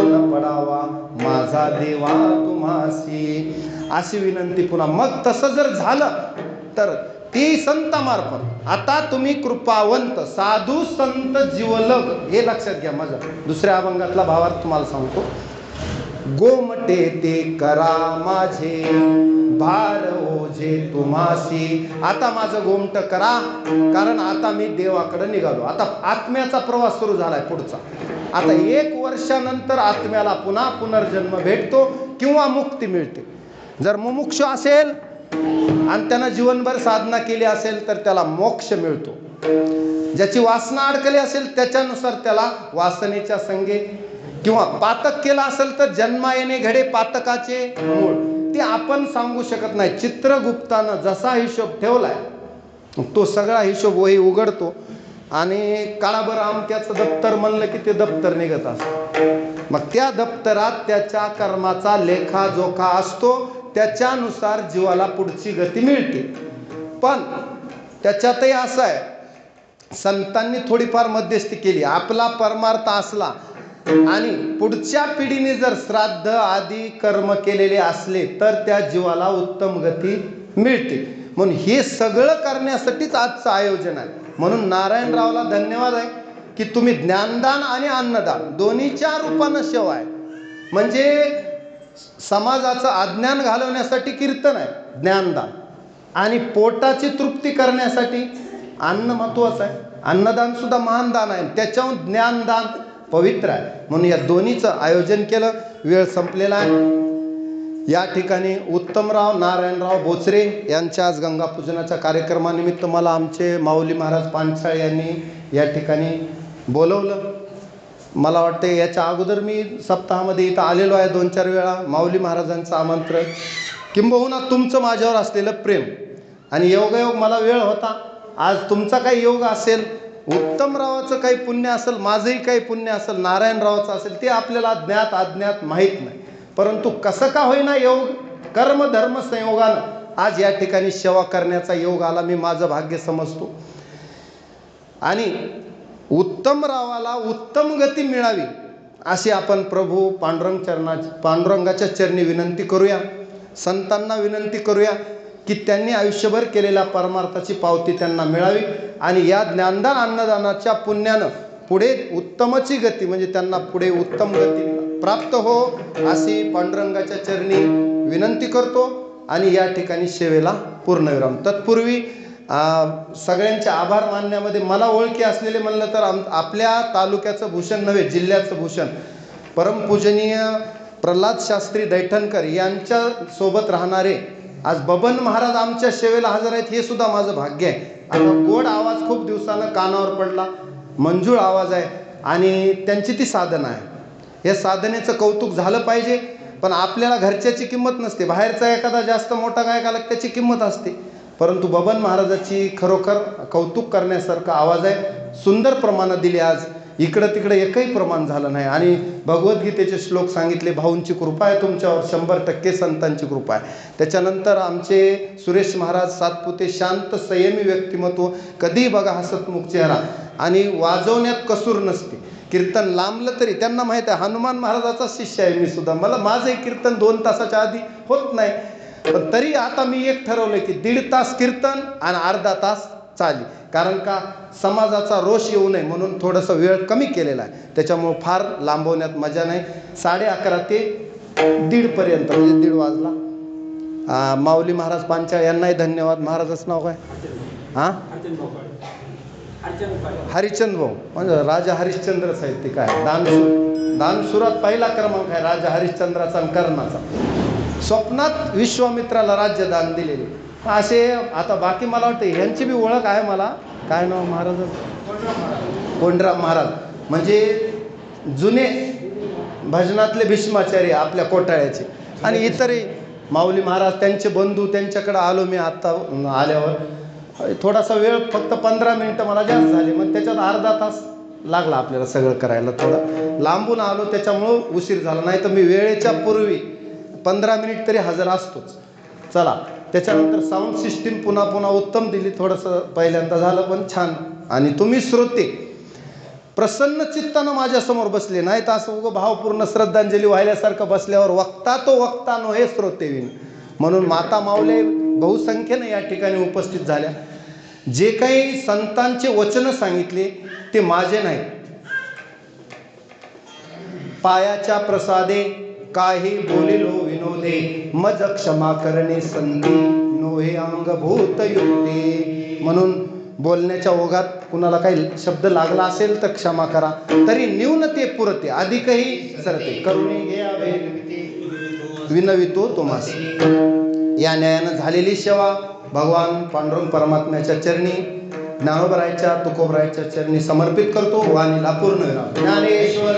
S1: न पडावा माझा देवा तुम्हासी, अशी विनंती पुन्हा. मग तसं जर झालं तर ती संतामार्फत. आता तुम्ही कृपावंत साधू संत जीवलग हे लक्षात घ्या. माझा दुसऱ्या अभंगातला भावार्थ तुम्हाला सांगतो. गोमटे ते करा माझे भार ओझे तुम्हासी. आता माझं गोमट करा, कारण आता मी देवाकडे निघालो. आता आत्म्याचा प्रवास सुरू झालाय पुढचा. आता 1 वर्षानंतर आत्म्याला पुन्हा पुनर्जन्म भेटतो किंवा मुक्ती मिळते. जर मुमुक्षु असेल आणि त्यानं जीवनभर साधना केली असेल तर त्याला मोक्ष मिळतो. ज्याची वासना अडकली असेल त्याच्यानुसार त्याला वासनेच्या संगे, किंवा पातक केला असेल तर जन्मा येणे घडे पातकाचे मूळ. ते आपण सांगू शकत नाही. चित्रगुप्तानं जसा हिशोब ठेवलाय तो सगळा हिशोब वही उघडतो आणि काळाभर आमक्याचं दप्तर म्हणलं की ते दप्तर निघत असतं. मग त्या दप्तरात त्याच्या कर्माचा लेखाजोखा असतो. त्याच्यानुसार जीवाला पुढची गती मिळते. पण त्याच्यातही असं आहे, संतांनी थोडीफार मध्यस्थी केली. आपला परमार्थ असला आणि पुढच्या पिढीने जर श्राद्ध आदी कर्म केलेले असले तर त्या जीवाला उत्तम गती मिळते. म्हणून हे सगळं करण्यासाठीच आजचं आयोजन आहे. म्हणून नारायणरावला धन्यवाद आहे की तुम्ही ज्ञानदान आणि अन्नदान दोन्हीच्या रूपानं सेवा आहे. म्हणजे समाजाचं अज्ञान घालवण्यासाठी कीर्तन आहे ज्ञानदान, आणि पोटाची तृप्ती करण्यासाठी अन्न महत्वाचं आहे. अन्नदान सुद्धा महान दान आहे, त्याच्याहून ज्ञानदान पवित्र आहे. म्हणून या दोन्हीचं आयोजन केलं. वेळ संपलेला आहे. या ठिकाणी उत्तमराव नारायणराव बोचरे यांच्या आज गंगापूजनाच्या कार्यक्रमानिमित्त मला आमचे माऊली महाराज पांचाळ यांनी या ठिकाणी बोलवलं. मला वाटते याच्या अगोदर मी सप्ताहामध्ये इथं आलेलो आहे 2-4 वेळा. माऊली महाराजांचं आमंत्रण, किंबहुना तुमचं माझ्यावर असलेलं प्रेम आणि योगायोग मला वेळ होता. आज तुमचा काही योग असेल, उत्तमरावाचं काही पुण्य असेल, माझंही काही पुण्य असेल, नारायणरावाचं असेल, ते आपल्याला ज्ञात अज्ञात माहीत नाही. परंतु कसं का होईना योग कर्म धर्म संयोगानं आज या ठिकाणी सेवा करण्याचा योग आला. मी माझं भाग्य समजतो. आणि उत्तमरावाला उत्तम गती मिळावी अशी आपण प्रभू पांडुरंगाच्या चरणी विनंती करूया. संतांना विनंती करूया की त्यांनी आयुष्यभर केलेल्या परमार्थाची पावती त्यांना मिळावी आणि या ज्ञानदान अन्नदानाच्या पुण्यानं पुढे उत्तमची गती, म्हणजे त्यांना पुढे उत्तम गती प्राप्त हो अशी पांडुरंगाच्या चरणी विनंती करतो आणि या ठिकाणी सेवेला पूर्णविराम. तत्पूर्वी सगळ्यांचे आभार मानण्यामध्ये मला ओळखी असलेले म्हणलं तर आपल्या तालुक्याचं भूषण नव्हे, जिल्ह्याचं भूषण परमपूजनीय प्रल्हाद शास्त्री दैठणकर यांच्या सोबत राहणारे आज बबन महाराज आमच्या सेवेला हजर आहेत. हे सुद्धा माझं भाग्य आहे. आता गोड आवाज खूप दिवसानं कानावर पडला, मंजूळ आवाज आहे आणि त्यांची ती साधना आहे. या साधनेचं कौतुक झालं पाहिजे. पण आपल्याला घरच्याची किंमत नसते, बाहेरचा एखादा जास्त मोठा गायक आला त्याची किंमत असते. परंतु बबन महाराजाची खरोखर कौतुक करण्यासारखा आवाज आहे. सुंदर प्रमाणात दिली. आज इकडं तिकडं एकही प्रमाण झालं नाही आणि भगवद्गीतेचे श्लोक सांगितले. भाऊंची कृपा आहे तुमच्यावर, 100% संतांची कृपा आहे. त्याच्यानंतर आमचे सुरेश महाराज सातपुते, शांत संयमी व्यक्तिमत्व, कधीही बघा हसतमुख चेहरा आणि वाजवण्यात कसूर नसते. कीर्तन लांबलं तरी त्यांना माहीत आहे. हनुमान महाराजाचा शिष्य आहे मी सुद्धा. माझंही कीर्तन 2 तासाच्या आधी होत नाही, पण तरी आता मी एक ठरवलं की 1.5 तास कीर्तन आणि अर्धा तास चाली. कारण का समाजाचा रोष येऊ नये म्हणून थोडंसं वेळ कमी केलेला आहे. त्याच्यामुळं फार लांबवण्यात मजा नाही. 11:30 ते 1:30 पर्यंत, म्हणजे 1:30 वाजला. माऊली महाराज पांचाळ यांनाही धन्यवाद. महाराजाचं नाव काय? हां, हरिचंद भाऊ, म्हणजे राजा हरिश्चंद्रच आहेत. ते काय दानसुरात पहिला क्रमांक आहे राजा हरिश्चंद्राचा आणि कर्णाचा. स्वप्नात विश्वामित्राला राज्यदान दिलेले असे. आता बाकी मला वाटतं ह्यांची बी ओळख आहे. मला काय नाव महाराजाचं? कोंडराम महाराज, म्हणजे जुने भजनातले भीष्माचार्य आपल्या कोटाळ्याचे. आणि इतरही माऊली महाराज, त्यांचे बंधू, त्यांच्याकडे आलो मी आत्ता आल्यावर. थोडासा वेळ, फक्त 15 मिनिटं मला जास्त झाले, मग त्याच्यात अर्धा तास लागला आपल्याला सगळं करायला. थोडं लांबून आलो त्याच्यामुळं उशीर झाला, नाही तर मी वेळेच्या पूर्वी 15 मिनिट तरी हजर असतोच. चला, त्याच्यानंतर साऊंड सिस्टीम पुन्हा पुन्हा उत्तम दिली. थोडंसं पहिल्यांदा झालं पण छान. आणि तुम्ही श्रोते प्रसन्न चित्तानं माझ्यासमोर बसले, नाही तर असं उगं भावपूर्ण श्रद्धांजली व्हायल्यासारखं बसल्यावर वक्ता तो वक्ता नो हे श्रोते विन. म्हणून माता माऊले बहुसंख्येनं या ठिकाणी उपस्थित झाल्या. जे काही संतांचे वचन सांगितले ते माझे नाही. पायाच्या प्रसादे काही बोलिलो विनोदे, मज क्षमा करणे संधी नोहे अंगभूत युक्ते. म्हणून बोलण्याच्या ओघात कुणाला काही शब्द लागला असेल तर क्षमा करा. तरी न्यूनते पुरते अधिकही सरते, करुणे घ्यावे विनवितो तुम्हास. या न्यायानं झालेली सेवा भगवान पांडुरंग परमात्म्याच्या चरणी, ज्ञानोबरायच्या तुकोबरायच्या चरणी समर्पित करतो. वाणीला पूर्ण विराम. ज्ञानेश्वर